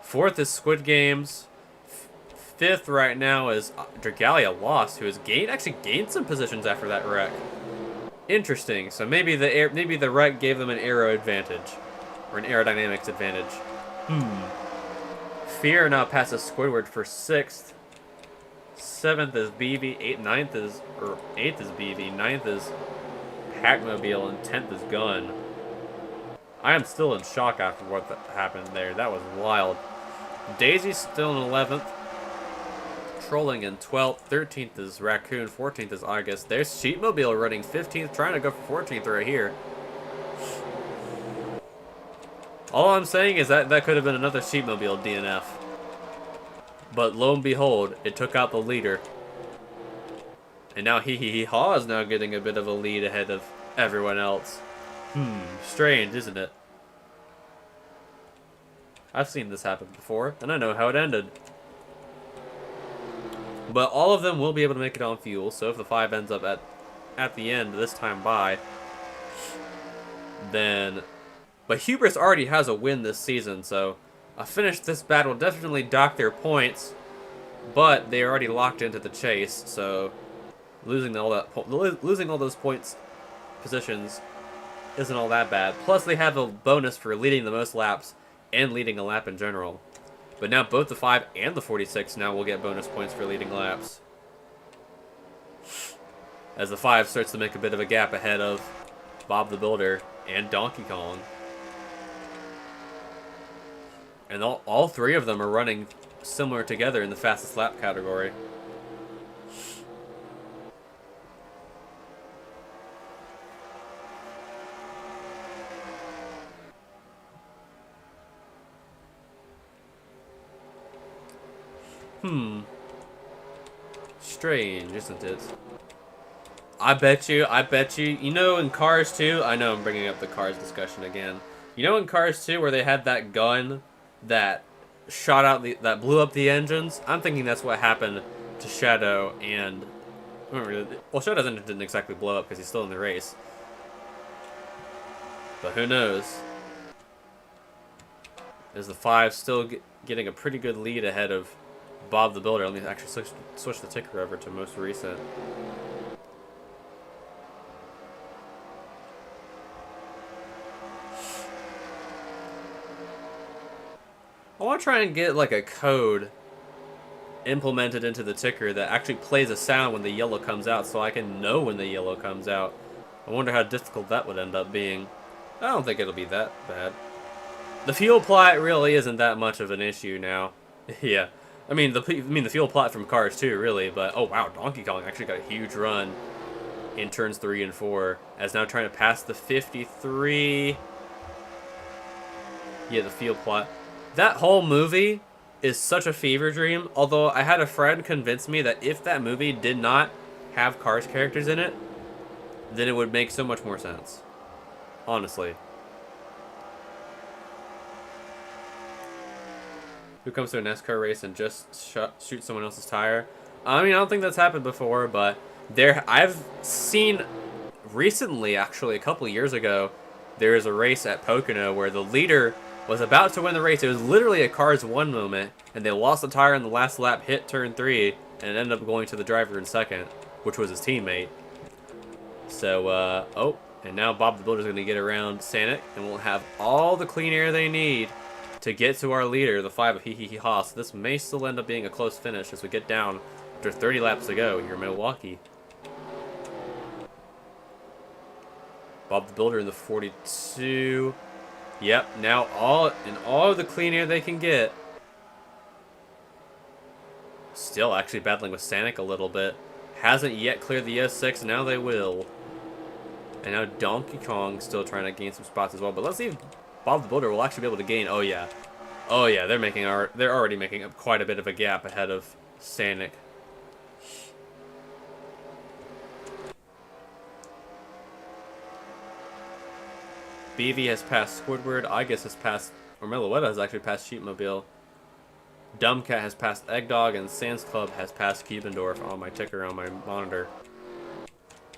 Fourth is Squid Games. Fifth right now is Dragalia Lost, who has actually gained some positions after that wreck. Interesting. So maybe the wreck gave them an aero advantage, or an aerodynamics advantage. Fear now passes Squidward for 6th. 7th is BV. 8th is BV. 9th is Packmobile, and 10th is Gun. I am still in shock after what happened there. That was wild. Daisy's still in 11th. Trolling in 12th. 13th is Raccoon. 14th is August. There's Sheepmobile running 15th, trying to go for 14th right here. All I'm saying is that could have been another Sheepmobile DNF. But lo and behold, it took out the leader. And now Hee Hee Haw is now getting a bit of a lead ahead of everyone else. Strange, isn't it? I've seen this happen before, and I know how it ended. But all of them will be able to make it on fuel, so if the 5 ends up at the end this time by, then... But Hubris already has a win this season, so a finish this battle will definitely dock their points, but they are already locked into the chase, so losing all those points positions isn't all that bad. Plus, they have a bonus for leading the most laps and leading a lap in general. But now both the 5 and the 46 now will get bonus points for leading laps, as the 5 starts to make a bit of a gap ahead of Bob the Builder and Donkey Kong. And all 3 of them are running similar together in the fastest lap category. Strange, isn't it? I bet you, you know in Cars 2, I know I'm bringing up the Cars discussion again. You know in Cars 2 where they had that gun that shot out that blew up the engines? I'm thinking that's what happened to Shadow and... Well, Shadow's engine didn't exactly blow up because he's still in the race. But who knows? Is the 5 still getting a pretty good lead ahead of Bob the Builder? Let me actually switch the ticker over to most recent. I want to try and get like a code implemented into the ticker that actually plays a sound when the yellow comes out, so I can know when the yellow comes out. I wonder how difficult that would end up being. I don't think it'll be that bad. The fuel plot really isn't that much of an issue now. Yeah, I mean the fuel plot from Cars 2 really, but oh wow, Donkey Kong actually got a huge run in turns 3 and 4, as now trying to pass the 53. Yeah, the fuel plot. That whole movie is such a fever dream, although I had a friend convince me that if that movie did not have Cars characters in it, then it would make so much more sense. Honestly. Who comes to a NASCAR race and just shoots someone else's tire? I mean, I don't think that's happened before, but I've seen recently, actually, a couple years ago, there was a race at Pocono where the leader was about to win the race. It was literally a Cars 1 moment, and they lost the tire in the last lap, hit turn 3, and it ended up going to the driver in second, which was his teammate. So, and now Bob the Builder is going to get around Sanic, and we'll have all the clean air they need to get to our leader, the 5 of Hee Hee Hee Ha. So this may still end up being a close finish as we get down after 30 laps to go here in Milwaukee. Bob the Builder in the 42. Yep, now all of the clean air they can get. Still actually battling with Sanic a little bit. Hasn't yet cleared the S6, now they will. And now Donkey Kong still trying to gain some spots as well. But let's see if Bob the Builder will actually be able to gain. Oh yeah. Oh yeah, they're already making up quite a bit of a gap ahead of Sanic. BV has passed Squidward. Igus has passed, or Meloetta has actually passed Sheepmobile. Dumbcat has passed Eggdog, and Sans Club has passed Cubendorf on my ticker on my monitor.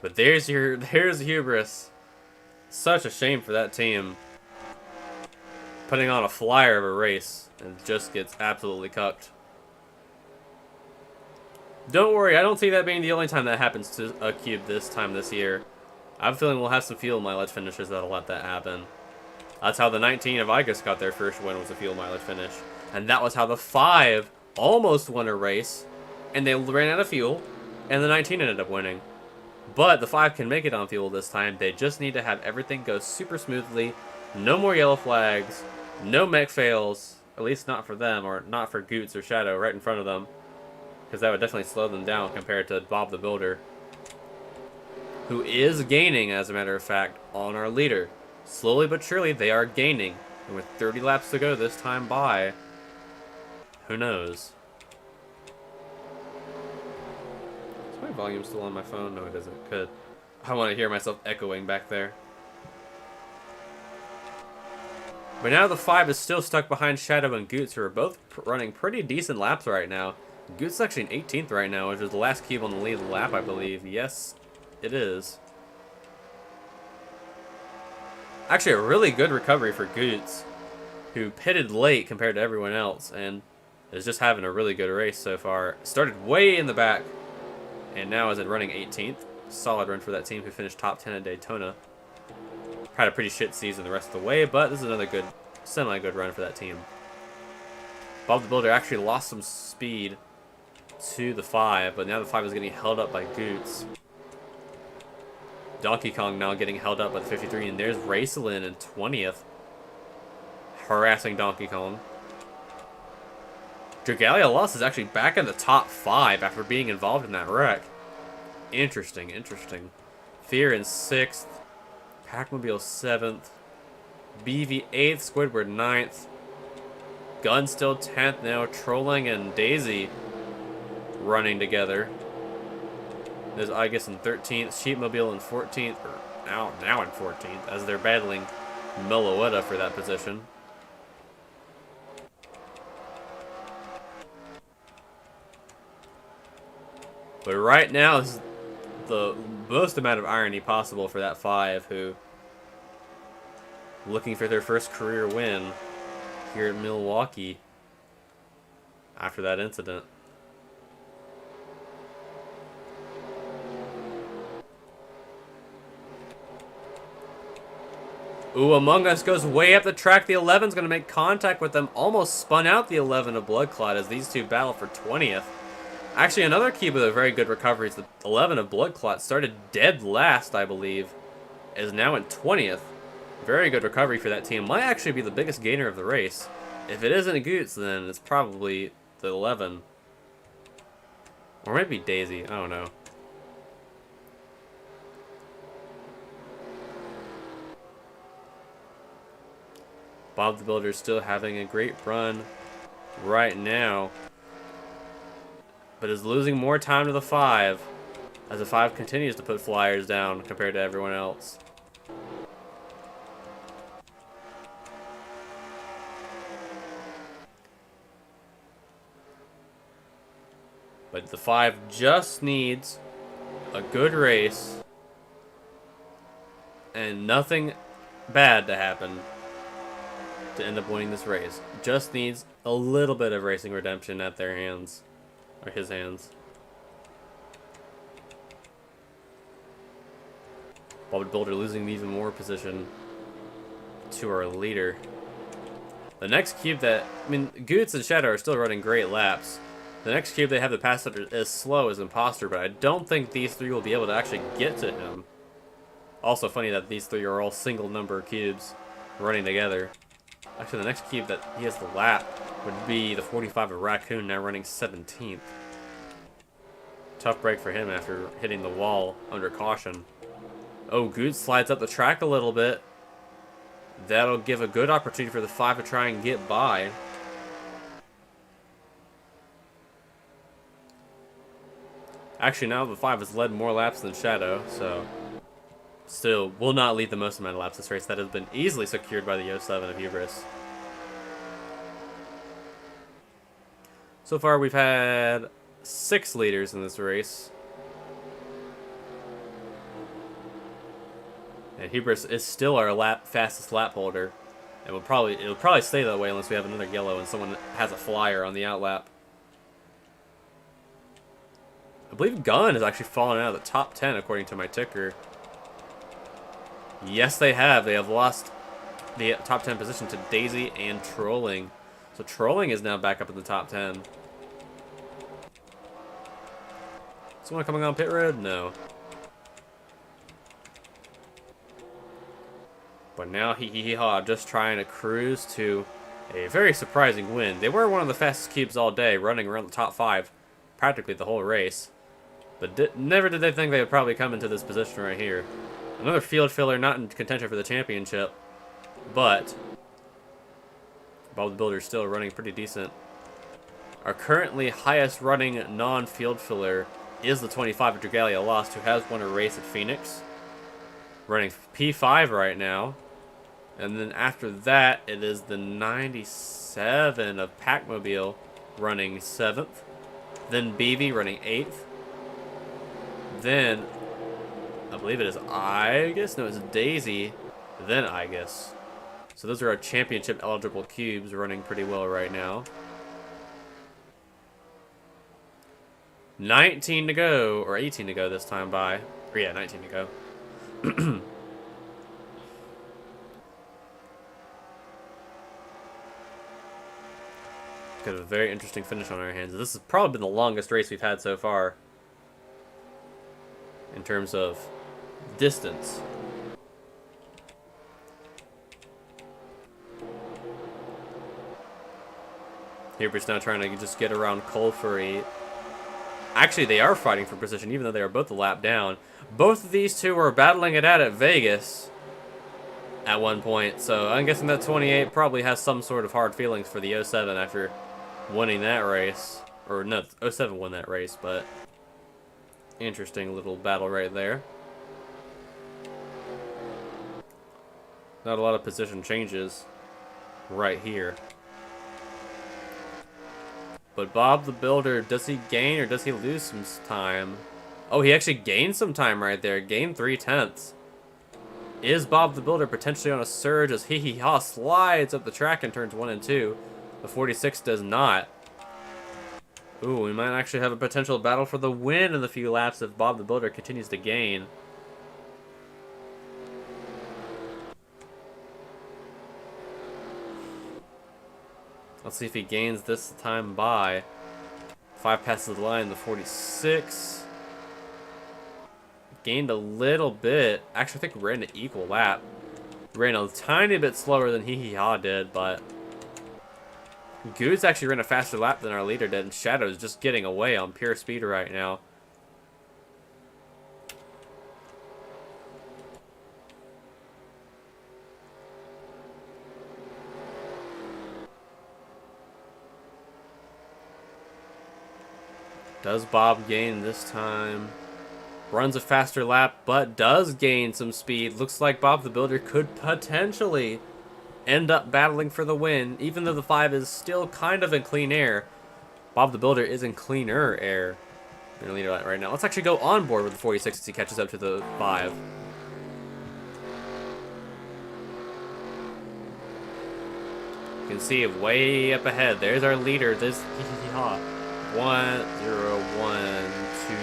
But there's Hubris. Such a shame for that team. Putting on a flyer of a race and just gets absolutely cucked. Don't worry, I don't see that being the only time that happens to a cube this year. I have a feeling we'll have some fuel mileage finishes that'll let that happen. That's how the 19 of Igus got their first win, was a fuel mileage finish. And that was how the 5 almost won a race, and they ran out of fuel, and the 19 ended up winning. But the 5 can make it on fuel this time. They just need to have everything go super smoothly. No more yellow flags, no mech fails, at least not for them, or not for Goots or Shadow right in front of them, because that would definitely slow them down compared to Bob the Builder, who is gaining, as a matter of fact, on our leader. Slowly but surely, they are gaining. And with 30 laps to go this time by, who knows? Is my volume still on my phone? No, it isn't. Good. I want to hear myself echoing back there. But now the 5 is still stuck behind Shadow and Goots, who are both running pretty decent laps right now. Goots is actually in 18th right now, which is the last cube on the lead lap, I believe. Yes, it is. Actually, a really good recovery for Goots, who pitted late compared to everyone else, and is just having a really good race so far. Started way in the back, and now is at running 18th. Solid run for that team, who finished top 10 at Daytona. Had a pretty shit season the rest of the way, but this is another good semi-good run for that team. Bob the Builder actually lost some speed to the 5, but now the 5 is getting held up by Goots. Donkey Kong now getting held up by the 53, and there's Racelin in 20th, harassing Donkey Kong. Dragalia Lost is actually back in the top 5 after being involved in that wreck. Interesting, interesting. Fear in 6th, Pac-Mobile 7th, BV 8th, Squidward 9th, Gun still 10th now, Trolling and Daisy running together. There's Igus in 13th, Sheepmobile in 14th, or now in 14th, as they're battling Milwaukee for that position. But right now is the most amount of irony possible for that 5, who looking for their first career win here at Milwaukee after that incident. Ooh, Among Us goes way up the track. The 11's going to make contact with them. Almost spun out the 11 of Blood Clot as these two battle for 20th. Actually, another key with a very good recovery is the 11 of Blood Clot started dead last, I believe, is now in 20th. Very good recovery for that team. Might actually be the biggest gainer of the race. If it isn't Goots, then it's probably the 11. Or maybe Daisy. I don't know. Bob the Builder still having a great run right now, but is losing more time to the 5 as the 5 continues to put flyers down compared to everyone else. But the 5 just needs a good race and nothing bad to happen to end up winning this race. Just needs a little bit of racing redemption at their hands, or his hands. Bob the Builder losing even more position to our leader. The next cube that, I mean, Goots and Shadow are still running great laps. The next cube they have to pass that is slow as Imposter, but I don't think these 3 will be able to actually get to him. Also funny that these 3 are all single number cubes running together. Actually, the next cube that he has the lap would be the 45 of Raccoon, now running 17th. Tough break for him after hitting the wall under caution. Oh, Goots slides up the track a little bit. That'll give a good opportunity for the 5 to try and get by. Actually, now the 5 has led more laps than Shadow, so still will not lead the most amount of laps this race. That has been easily secured by the 07 of Hubris. So far, we've had 6 leaders in this race. And Hubris is still our fastest lap holder. And it'll probably stay that way unless we have another yellow and someone has a flyer on the outlap. I believe Gun has actually fallen out of the top 10 according to my ticker. Yes, they have. They have lost the top 10 position to Daisy and Trolling. So Trolling is now back up in the top 10. Someone coming on pit road? No. But now Hee-Hee-Haw just trying to cruise to a very surprising win. They were one of the fastest cubes all day, running around the top 5 practically the whole race. But never did they think they would probably come into this position right here. Another field filler, not in contention for the championship, but Bob the Builder still running pretty decent. Our currently highest running non-field filler is the 25 of Dragalia Lost, who has won a race at Phoenix. Running P5 right now. And then after that, it is the 97 of Pac-Mobile running 7th. Then BV running 8th. Then, I believe it is Igus. No, it's Daisy. Then Igus. So those are our championship eligible cubes running pretty well right now. 19 to go, or 18 to go this time by. Or yeah, 19 to go. Got a very interesting finish on our hands. This has probably been the longest race we've had so far in terms of distance. Hubert's now trying to just get around Colfery. Actually, they are fighting for position, even though they are both a lap down. Both of these two were battling it out at Vegas at one point, so I'm guessing that 28 probably has some sort of hard feelings for the 07 after winning that race. Or no, 07 won that race, but interesting little battle right there. Not a lot of position changes right here. But Bob the Builder, does he gain or does he lose some time? Oh, he actually gained some time right there. Gained 3/10. Is Bob the Builder potentially on a surge as Hee Hee Ha slides up the track in turns 1 and 2? The 46 does not. Ooh, we might actually have a potential battle for the win in the few laps if Bob the Builder continues to gain. Let's see if he gains this time by. 5 passes the line, the 46. Gained a little bit. Actually, I think we ran an equal lap. Ran a tiny bit slower than Hee Hee Ha did, but Goose actually ran a faster lap than our leader did, and Shadow's just getting away on pure speed right now. Does Bob gain this time? Runs a faster lap, but does gain some speed. Looks like Bob the Builder could potentially end up battling for the win, even though the 5 is still kind of in clean air. Bob the Builder is in cleaner air. I'm gonna lead it right now. Let's actually go on board with the 46 as he catches up to the 5. You can see way up ahead. There's our leader. This 1, 0, 1, 2.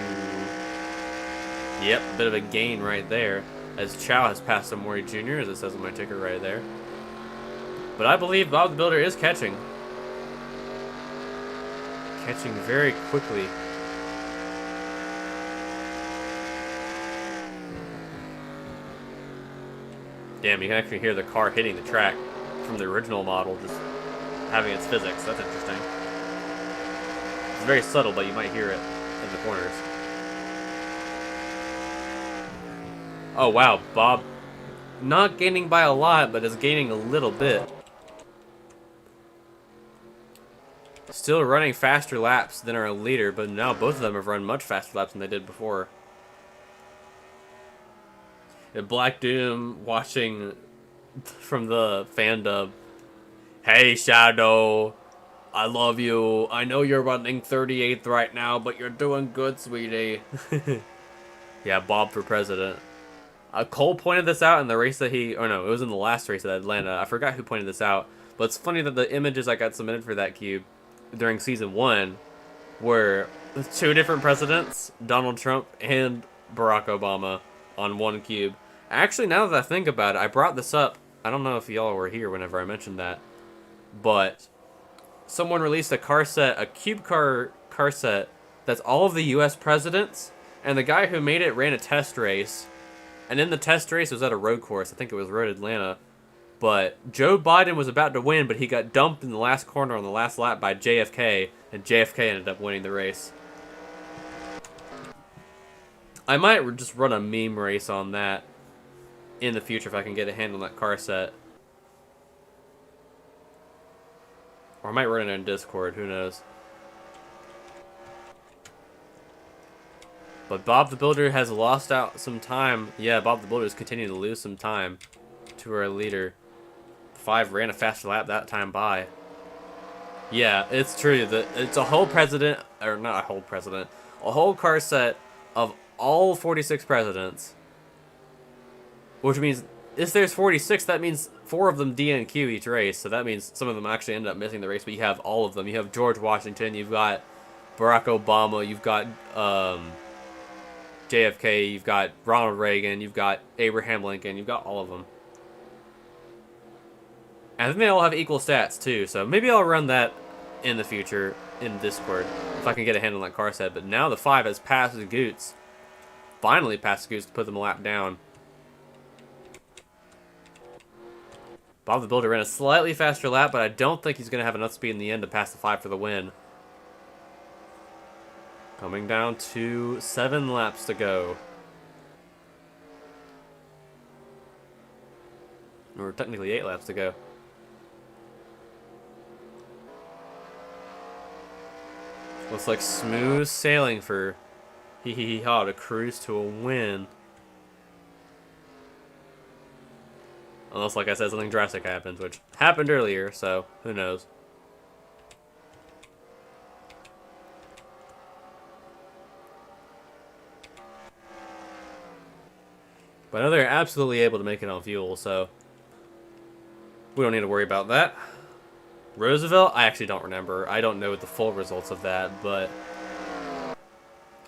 Yep, a bit of a gain right there. As Chow has passed Amori Jr., as it says on my ticker right there. But I believe Bob the Builder is catching. Catching very quickly. Damn, you can actually hear the car hitting the track from the original model, just having its physics. That's interesting. It's very subtle, but you might hear it in the corners. Oh, wow. Bob not gaining by a lot, but is gaining a little bit. Still running faster laps than our leader, but now both of them have run much faster laps than they did before. And Black Doom watching from the fan dub. Hey, Shadow. I love you. I know you're running 38th right now, but you're doing good, sweetie. Yeah, Bob for president. Cole pointed this out in the race that he... Oh, no, it was in the last race at Atlanta. I forgot who pointed this out. But it's funny that the images I got submitted for that cube during Season 1 were 2 different presidents, Donald Trump and Barack Obama, on one cube. Actually, now that I think about it, I brought this up. I don't know if y'all were here whenever I mentioned that. But someone released a car set, a CUBECAR car set, that's all of the U.S. presidents. And the guy who made it ran a test race. And in the test race, it was at a road course. I think it was Road Atlanta. But Joe Biden was about to win, but he got dumped in the last corner on the last lap by JFK. And JFK ended up winning the race. I might just run a meme race on that in the future if I can get a hand on that car set. Or I might run it in Discord, who knows. But Bob the Builder has lost out some time. Yeah, Bob the Builder is continuing to lose some time to our leader. 5 ran a faster lap that time by. Yeah, it's true. It's a whole president, or not a whole president, a whole car set of all 46 presidents. Which means, if there's 46, that means 4 of them DNQ each race. So that means some of them actually end up missing the race, but you have all of them. You have George Washington, you've got Barack Obama, you've got JFK, you've got Ronald Reagan, you've got Abraham Lincoln, you've got all of them. And I think they all have equal stats too, so maybe I'll run that in the future in Discord if I can get a handle on that car set. But now the 5 has passed the Goots. Finally passed the Goots to put them a lap down. Bob the Builder ran a slightly faster lap, but I don't think he's going to have enough speed in the end to pass the 5 for the win. Coming down to 7 laps to go. Or technically 8 laps to go. Looks like smooth sailing for Hee Hee Hee Ha to cruise to a win. Unless, like I said, something drastic happens, which happened earlier, so who knows. But I know they're absolutely able to make it on fuel, so we don't need to worry about that. Roosevelt, I actually don't remember. I don't know the full results of that, but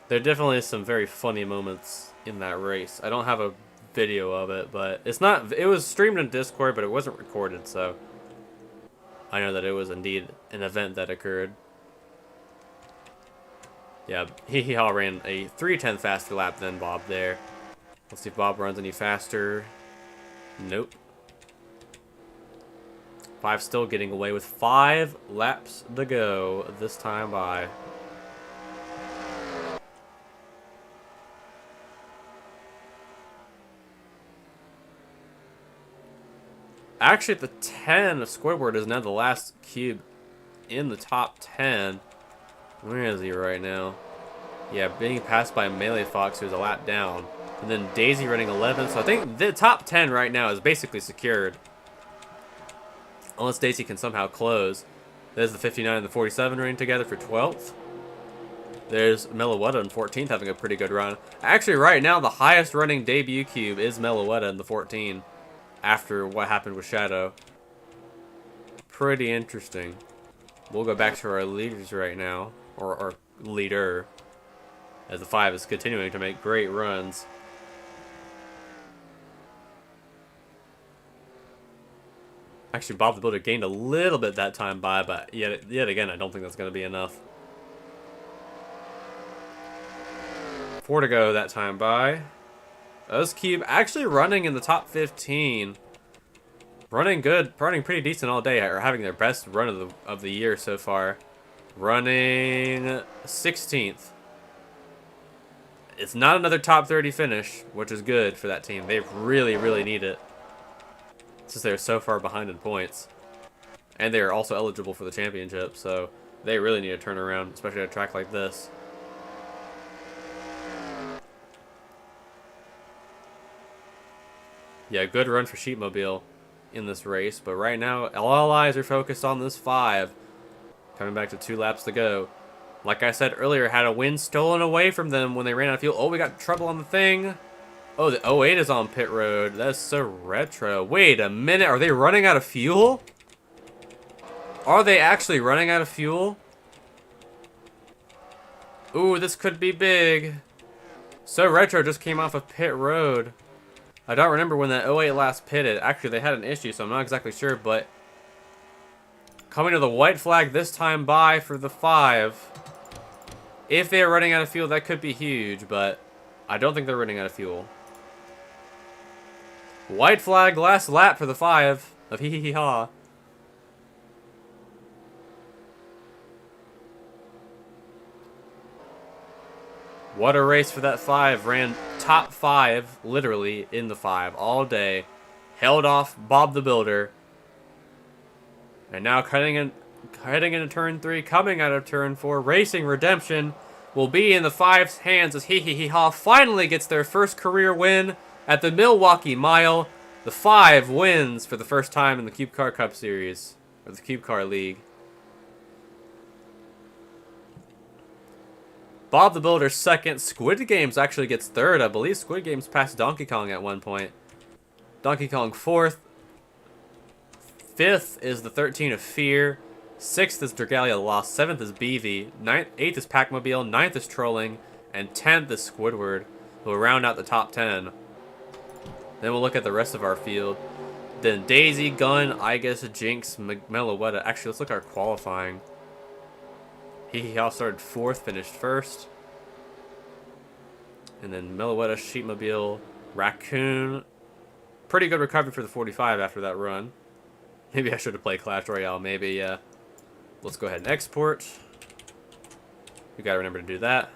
there definitely is some very funny moments in that race. I don't have a video of it, but it's not. It was streamed in Discord, but it wasn't recorded, so I know that it was indeed an event that occurred. Yeah, Hee Hee Ha ran a 3:10 faster lap than Bob there. Let's see if Bob runs any faster. Nope. 5 still getting away with 5 laps to go this time by. Actually, at the 10 of Squidward is now the last cube in the top 10. Where is he right now? Yeah, being passed by Melee Fox, who's a lap down. And then Daisy running 11. So I think the top 10 right now is basically secured. Unless Daisy can somehow close. There's the 59 and the 47 running together for 12th. There's Meloetta in 14th having a pretty good run. Actually, right now, the highest running debut cube is Meloetta in the 14. After what happened with Shadow. Pretty interesting. We'll go back to our leaders right now. Or our leader. As the 5 is continuing to make great runs. Actually, Bob the Builder gained a little bit that time by, but yet again, I don't think that's going to be enough. 4 to go that time by. Cube actually running in the top 15. Running good, running pretty decent all day, or having their best run of the year so far. Running 16th. It's not another top 30 finish, which is good for that team. They really, really need it. Since they're so far behind in points. And they're also eligible for the championship, so they really need to turn around, especially at a track like this. Yeah, good run for Sheepmobile in this race, but right now, all eyes are focused on this 5. Coming back to 2 laps to go. Like I said earlier, had a win stolen away from them when they ran out of fuel. Oh, we got trouble on the thing. Oh, the 08 is on pit road. That's so retro. Wait a minute. Are they running out of fuel? Are they actually running out of fuel? Ooh, this could be big. So retro just came off of pit road. I don't remember when that 08 last pitted. Actually, they had an issue, so I'm not exactly sure, but coming to the white flag this time by for the 5. If they're running out of fuel, that could be huge, but I don't think they're running out of fuel. White flag last lap for the 5 of Hee Hee Hee Ha. What a race for that 5. Ran top 5, literally, in the 5 all day. Held off Bob the Builder. And now heading into turn 3, coming out of turn 4, racing redemption will be in the 5's hands as Hee Hee Hee Ha finally gets their first career win at the Milwaukee Mile. The 5 wins for the first time in the CUBECAR Cup Series, or the CUBECAR League. Bob the Builder second. Squid Games actually gets third. I believe Squid Games passed Donkey Kong at one point. Donkey Kong 4th. 5th is the 13 of Fear. 6th is Dragalia Lost. 7th is BV. 8th is Pac-Mobile. 9th is Trolling. And 10th is Squidward, who will round out the top 10. Then we'll look at the rest of our field. Then Daisy, Gun, Igus, Jinx, Meloetta. Actually, let's look at our qualifying. Hee Hee Ha started 4th, finished 1st. And then Milwaukee, Sheepmobile, Raccoon. Pretty good recovery for the 45 after that run. Maybe I should have played Clash Royale. Maybe, yeah. Let's go ahead and export. We gotta remember to do that.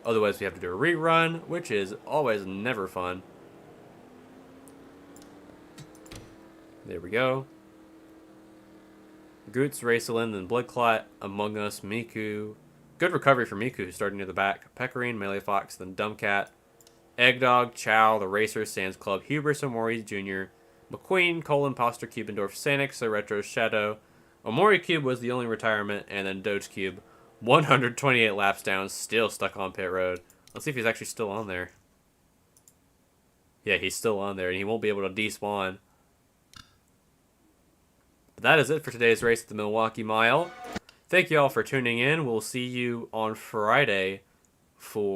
Otherwise, we have to do a rerun, which is always never fun. There we go. Goots, Raceland, then Bloodclot, Among Us, Miku. Good recovery for Miku, starting near the back. Pecorine, Melee Fox, then Dumbcat. Eggdog, Chow, The Racer, Sands Club, Hubris, Omori Jr., McQueen, Cole, Imposter, Cubendorf, Sanix, Retro, Shadow. Omori Cube was the only retirement, and then Doge Cube. 128 laps down, still stuck on pit road. Let's see if he's actually still on there. Yeah, he's still on there, and he won't be able to despawn. But that is it for today's race at the Milwaukee Mile. Thank you all for tuning in. We'll see you on Friday for